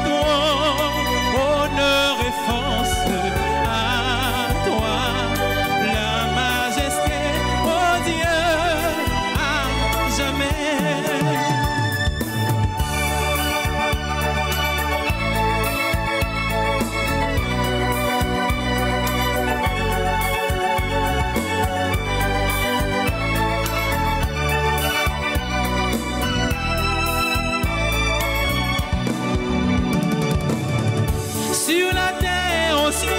toi, honneur et force, à toi, la majesté, oh Dieu, à jamais. Sur la terre au ciel,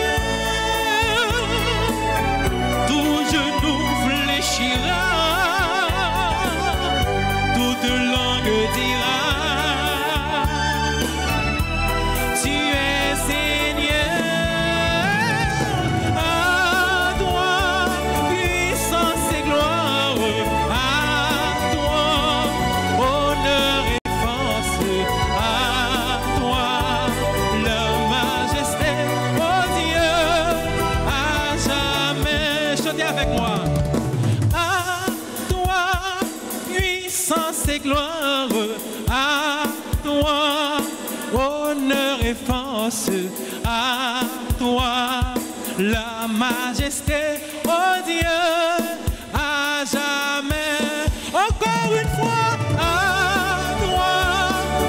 tout genou fléchira, toute langue dira, tu es Seigneur. À toi, puissance et gloire, à toi, honneur et force, à toi, la majesté, oh Dieu, à jamais. Chantez avec moi. À toi, puissance et gloire, à toi, honneur et force, à toi, la majesté, oh Dieu, à jamais. Encore une fois, à toi,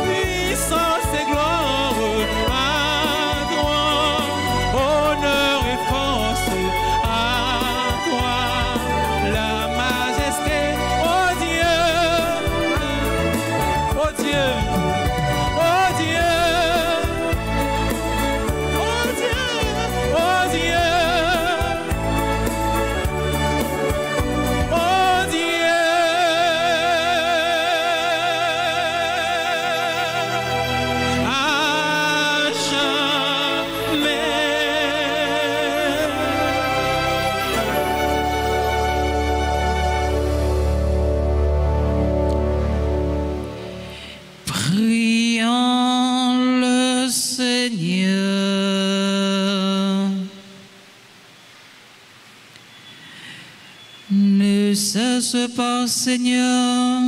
puissance Dieu, oh Dieu, oh Dieu, oh Dieu, oh Dieu, à jamais. Prions le Seigneur. Ne cesse pas, Seigneur,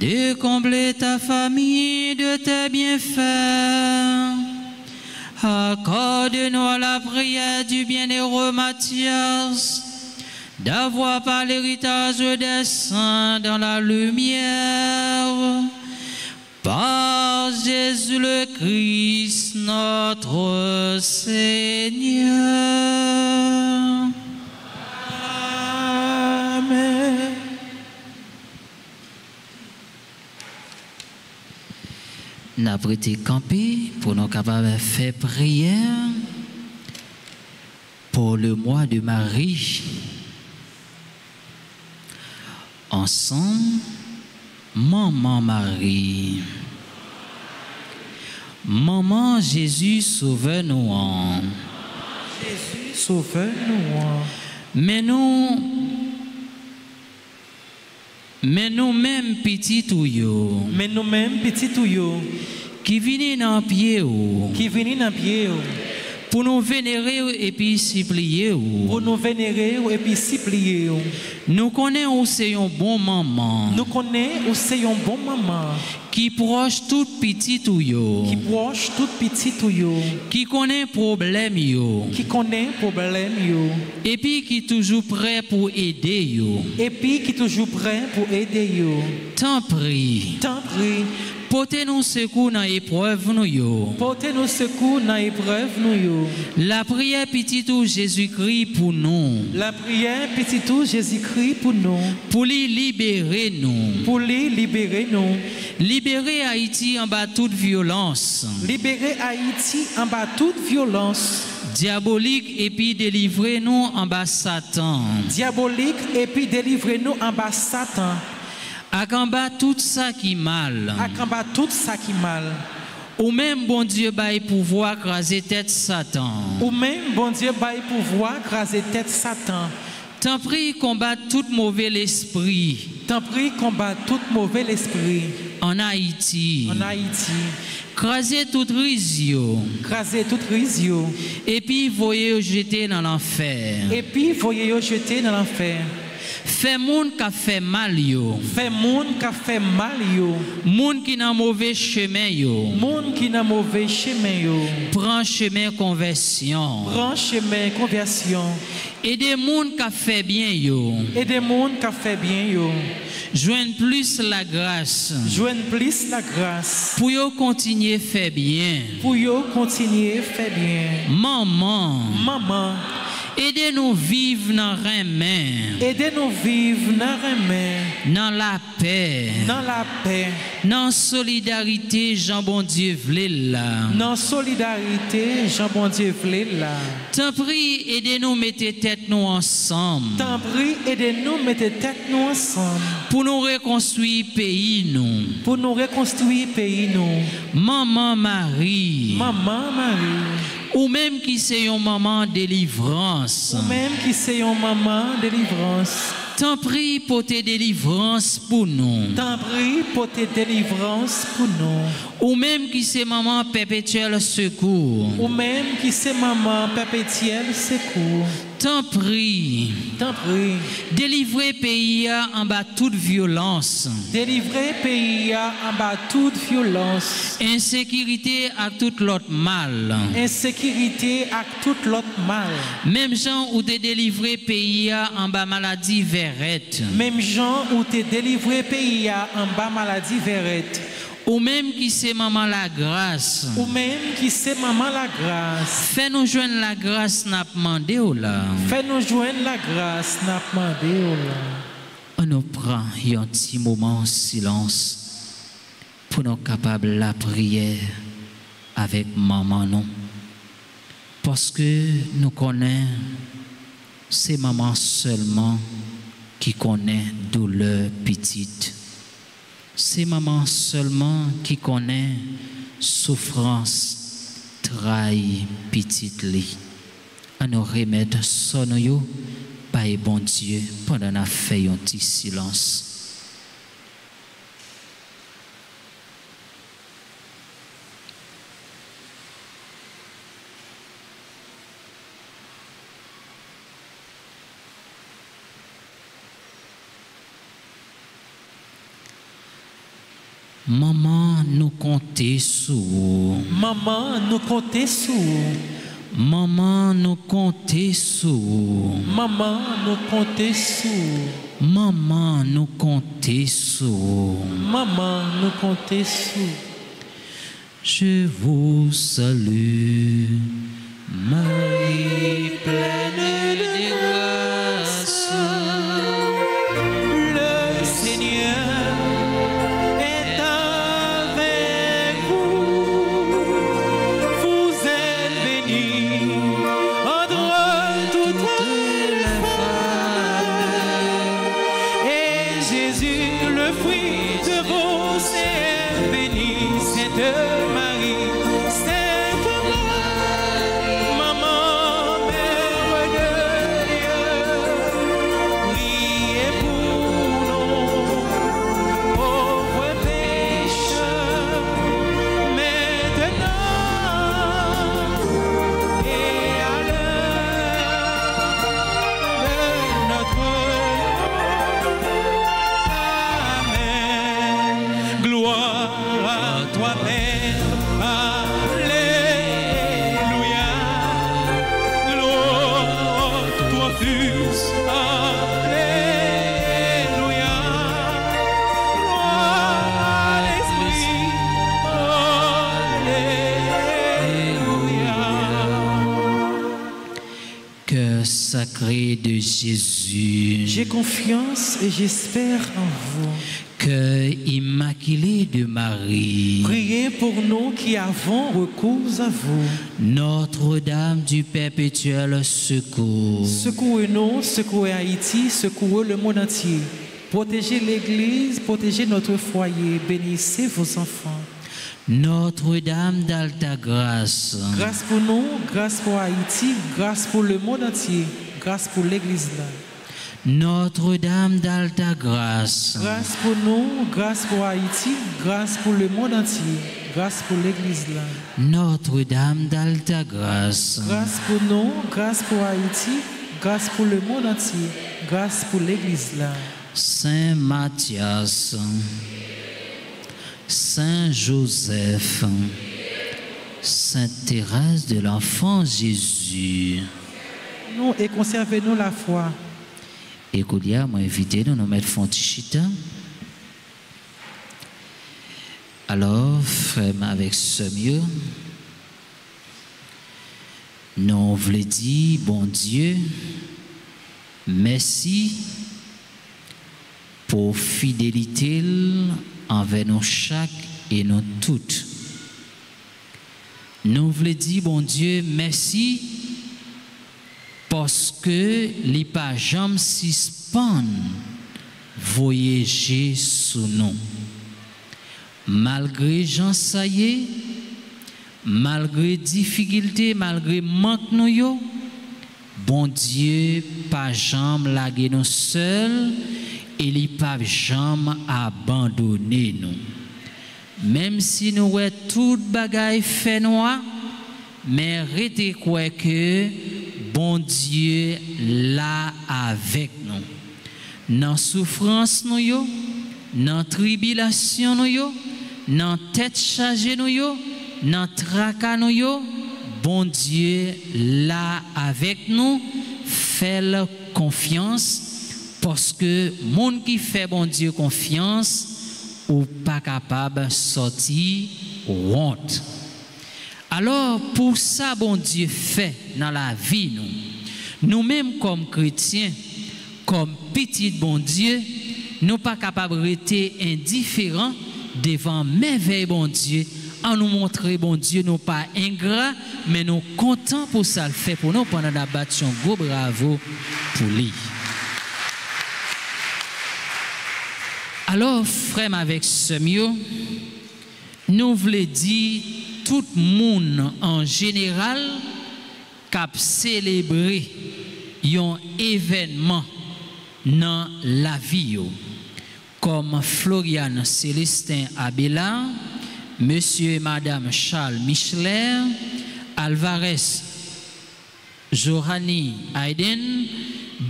de combler ta famille de tes bienfaits. Accorde-nous la prière du bienheureux Matthias d'avoir par l'héritage des saints dans la lumière. Par Jésus le Christ, notre Seigneur. Amen. Nous avons été campés pour nous capables de faire prière pour le mois de Marie. Ensemble, Maman Marie. Maman Jésus, sauve-nous. Jésus, sauve-nous. Mais nous-mêmes, petits touillots, Mais nous-mêmes, petits touillots, qui viennent dans pied, qui viennent dans pied, pour nous vénérer et puis supplier. pour nous vénérer et puis supplier. Nous connaissons où c'est un bon maman, Nous connaissons où c'est un bon maman, qui proche tout petit touillo, qui proche tout petit touillo, qui connaît problème yo, qui connaît problème yo, et puis qui toujours prêt pour aider yo. et puis qui toujours prêt pour aider yo. T'en prie, T'en prie, portez-nous secours dans l'épreuve nous yo. portez-nous secours dans l'épreuve nous yo. La prière petit tout Jésus-Christ pour nous, La prière petit tout Jésus-Christ pour nous, pour lui libérer nous, pour les libérer nous, libérer Haïti en bas toute violence libérer Haïti en bas toute violence diabolique et puis délivrer nous en bas Satan. diabolique et puis délivrer nous en bas Satan, À en bas tout ça qui mal. en bas tout ça qui mal. Ou même bon Dieu bail pouvoir craser tête Satan. Ou même bon Dieu bail pouvoir craser tête Satan. T'en prie combattre tout mauvais esprit T'en prie combat tout mauvais esprit en Haïti. en Haïti. Craser tout risio Craser tout risio. et puis voyez jeter dans l'enfer. Et puis voyez yo jeter dans l'enfer. Fait monde qui fait mal yo. Fait monde qui fait mal yo. Monde qui dans mauvais chemin yo. Monde qui n'a mauvais chemin yo. Prend chemin conversion. Prend chemin conversion. Et des monde qui fait bien yo. Et des monde qui fait bien yo. Joignent plus la grâce Joignent plus la grâce. pour yo continuer faire bien. Pour yo continuer faire bien. Maman, Maman, aidez-nous vivre dans la main, aidez-nous vivre dans la main, dans la paix, dans la paix, dans solidarité, Jean bon Dieu vle là. dans solidarité, Jean bon Dieu vle là. T'en prie, aidez-nous mettre tête nous ensemble T'en prie, aidez-nous mettre tête nous ensemble pour nous reconstruire pays nous. pour nous reconstruire pays nous. Maman Marie, Maman Marie, ou même qui c'est une maman délivrance. ou même qui c'est une maman délivrance. T'en prie pour tes délivrances pour nous. T'en prie pour tes délivrances pour nous. Ou même qui c'est maman perpétuel secours. Ou même qui c'est maman perpétuelle secours. T'en prie, T'en prie, délivrer pays en bas toute violence, délivrer pays en bas toute violence, insécurité à tout l'autre mal. insécurité à tout l'autre mal. Même gens où te délivrer pays en bas maladie verrette. Même gens où t'es délivré pays en bas maladie verrette. Ou même qui c'est maman la grâce. Ou même qui c'est maman la grâce. Fais nous joindre la grâce n'a demandé ou là. Fais nous joindre la grâce n'a demandé ou là. On nous prend un petit moment en silence pour nous capables la prière avec maman non. Parce que nous connaissons, c'est maman seulement qui connaît douleur petite. C'est maman seulement qui connaît souffrance trahi petite li. À nous remettre son yo, par bon Dieu, pendant la fait un petit silence. Maman, nous comptons sur. Maman, nous comptons sur. Maman, nous comptons sur. Maman, nous comptons sur. Maman, nous comptons sur. Maman, nous comptons sur. Je vous salue, Marie pleine de grâce. Le Seigneur est avec vous. Vous êtes bénie entre toutes les femmes. Et Jésus, le fruit de vos seins, est béni. Sainte Marie, Sainte Marie, Maman, Mère de Dieu, priez pour nous, pauvres pécheurs, maintenant et à l'heure de notre mort. Amen. Gloire à toi, Père. Alléluia. Gloire à toi, Fils. Alléluia. Gloire à l'Esprit. Alléluia. Cœur sacré de Jésus, J'ai confiance et j'espère en vous. cœur immaculé de Marie, Priez pour nous qui avons recours à vous. Notre-Dame du perpétuel secours, Secouez-nous, secouez Haïti, secouez le monde entier. Protégez l'Église, protégez notre foyer, bénissez vos enfants. Notre-Dame d'Alta Grâce, Grâce pour nous, grâce pour Haïti, grâce pour le monde entier, grâce pour l'Église là. Notre-Dame d'Alta Grâce, Grâce pour nous, grâce pour Haïti, grâce pour le monde entier, grâce pour l'Église là. Notre-Dame d'Alta Grâce, Grâce pour nous, grâce pour Haïti, grâce pour le monde entier, grâce pour l'Église là. Saint Matthias, Saint Joseph, Sainte Thérèse de l'Enfant Jésus. Nous et conservez-nous la foi. Écoutez, moi invité nous nous mettre fontichita. Alors, frère avec ce mieux, nous voulons dire, bon Dieu, merci pour fidélité envers nous chaque et nous toutes. Nous voulons dire, bon Dieu, merci parce que les pas jamais suspend voyager sous nous. Malgré Jean ça y est, malgré difficulté, malgré manque nous yo, bon Dieu pas jamais laguer nous seuls et il pas jamais abandonner nous. Même si nous avons tout bagaille fait noir, mais restez quoi que bon Dieu là avec nous. Dans souffrance nous yo, dans tribulation nous yo, dans tête chargée nous yo, dans tracas nous yo, bon Dieu là avec nous, fait confiance parce que monde qui fait bon Dieu confiance ou pas capable de sortir honte. Alors pour ça bon Dieu fait dans la vie nous-mêmes comme chrétiens, comme petit bon Dieu, nous pas capables de rester indifférents, devant merveille, bon Dieu, en nous montrer, bon Dieu, nous pas ingrats, mais nous contents pour ça le fait pour nous pendant la bâton. Gros bravo pour lui. Alors, frère, avec ce mieux, nous voulons dire tout le monde en général qui a célébré un événement dans la vie, comme Florian Célestin Abela, Monsieur et Madame Charles Micheler, Alvarez Johanny Hayden,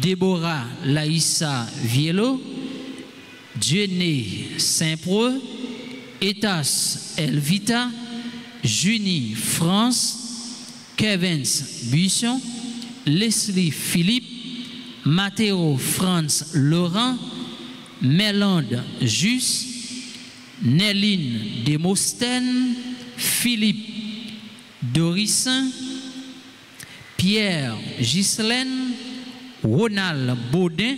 Déborah Laïssa Vielo, Dieudonné Saint-Pro, Etas Elvita, Junie France, Kevins Buisson, Leslie Philippe, Matteo Franz Laurent, Mélande Jus, Néline Demostène, Philippe Dorissin, Pierre Ghislaine, Ronald Baudin,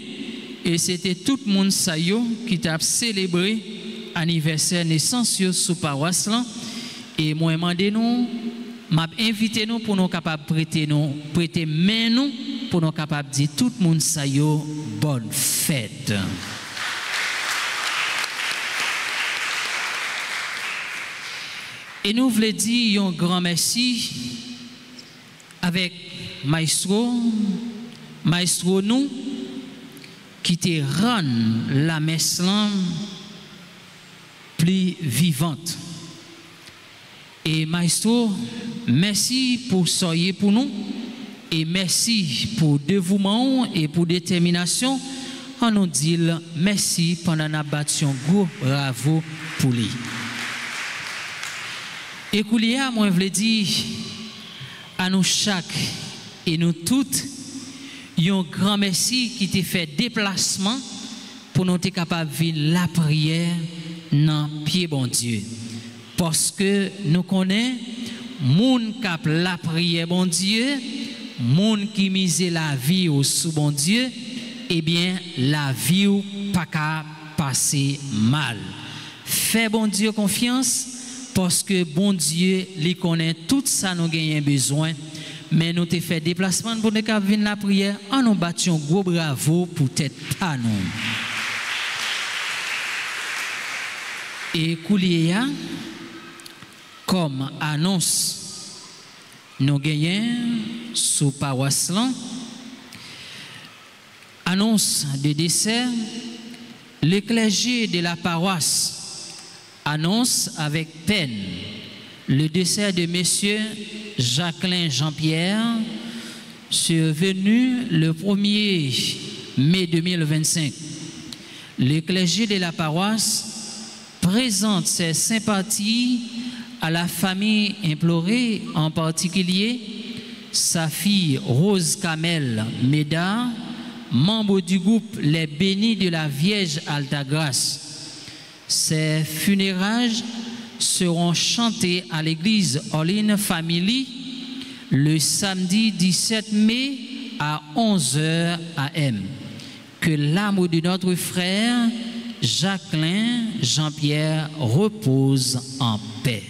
et c'était tout le monde qui t'a célébré anniversaire naissance sous paroisse. Et moi, m'a invité nous pour nous capables prêter main nous pour nous capables de dire tout le monde bonne fête. Et nous voulons dire un grand merci avec Maestro nous qui te rend la messe plus vivante. Et Maestro, merci pour soyez pour nous et merci pour dévouement et pour détermination. On nous dit merci pendant la bâton gros bravo pour lui. Et Koulia, moi je veux dire à nous chaque et nous toutes un grand merci qui t'a fait déplacement pour nous être capables de vivre la prière dans pied bon Dieu. Parce que nous connaissons moun cap la prière bon Dieu, moun qui mise la vie au sous bon Dieu, eh bien la vie ou pas qu'à passer mal. Fais bon Dieu confiance parce que bon Dieu lui connaît tout ça nous gagnons besoin. Mais nous te fait déplacement pour nous cap venir la prière, en nous battions gros bravo pour tête à nous. Et Koulia, comme annonce, nous gagnons sous paroisse annonce de décès, le clergé de la paroisse annonce avec peine le décès de Monsieur Jacqueline Jean-Pierre, survenu le 1er mai 2025. Le clergé de la paroisse présente ses sympathies à la famille implorée, en particulier sa fille Rose Kamel Médard, membre du groupe Les Bénis de la Vierge Altagrace. Ces funérailles seront chantés à l'église All-in Family le samedi 17 mai à 11h AM. Que l'âme de notre frère Jacqueline Jean-Pierre repose en paix.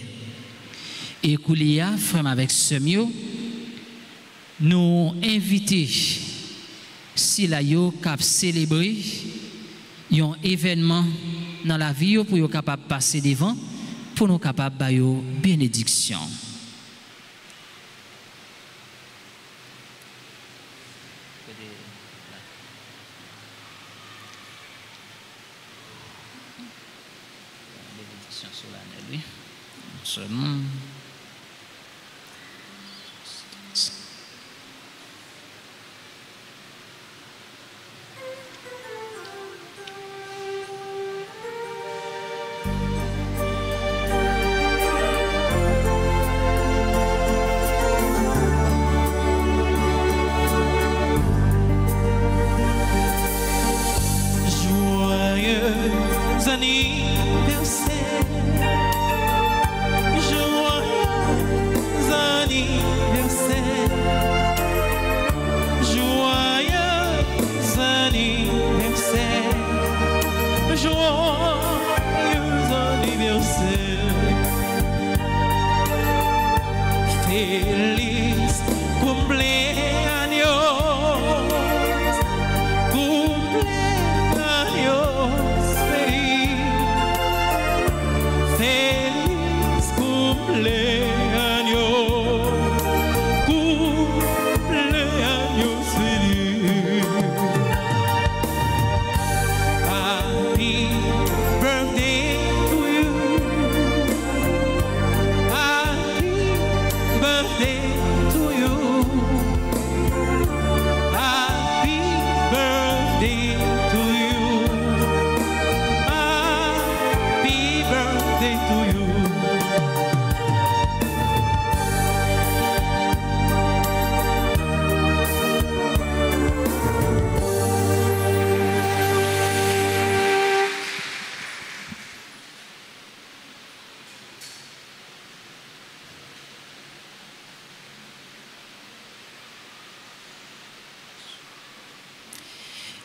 Et Koulia, frère avec Semio, nous inviter si la yo cap célébrer un événement dans la vie pour yo capable passer devant pour nous capable bayo bénédiction. Bénédiction solennelle, oui. Seulement.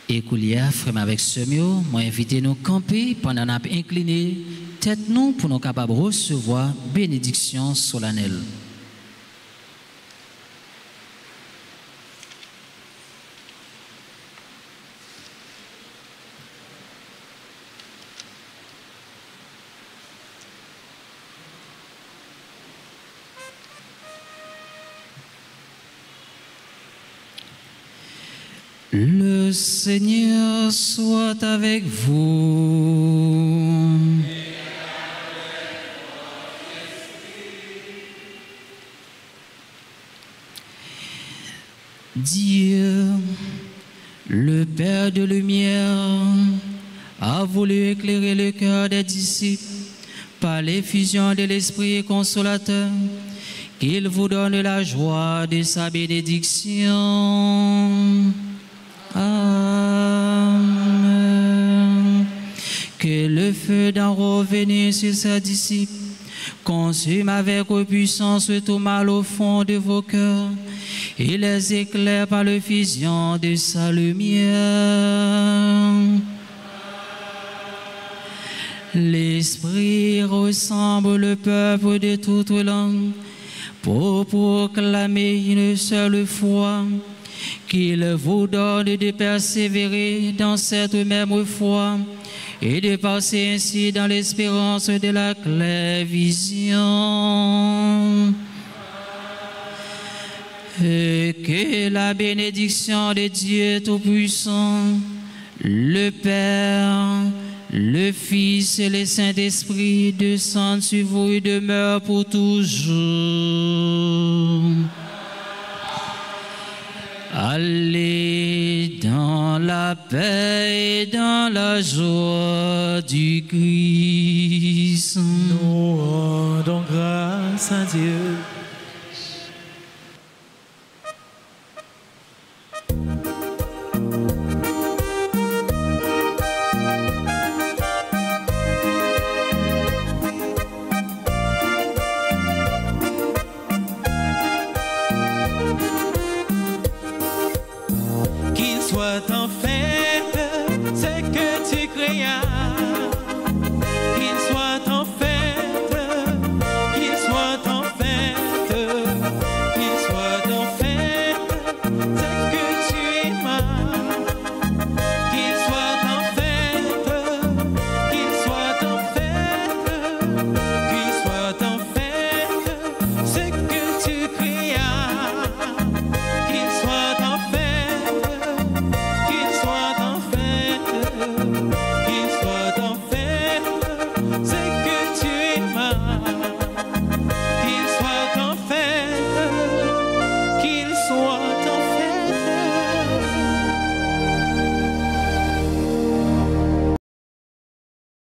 Et Koulia, frère avec Semio, m'a invité nous camper pendant qu'on a incliné tête nous pour nous capables de recevoir bénédiction solennelle. Le Seigneur soit avec vous. Dieu, le Père de lumière, a voulu éclairer le cœur des disciples par l'effusion de l'Esprit consolateur, qu'il vous donne la joie de sa bénédiction. Amen. Que le feu d'en revenir sur ses disciples consume avec puissance tout mal au fond de vos cœurs et les éclaire par l'effusion de sa lumière. L'Esprit ressemble le peuple de toute langue pour proclamer une seule foi, qu'il vous donne de persévérer dans cette même foi et de passer ainsi dans l'espérance de la claire vision. Et que la bénédiction de Dieu Tout-Puissant, le Père, le Fils et le Saint-Esprit descendent sur vous et demeurent pour toujours. Allez dans la paix et dans la joie du Christ. Nous rendons grâce à Dieu.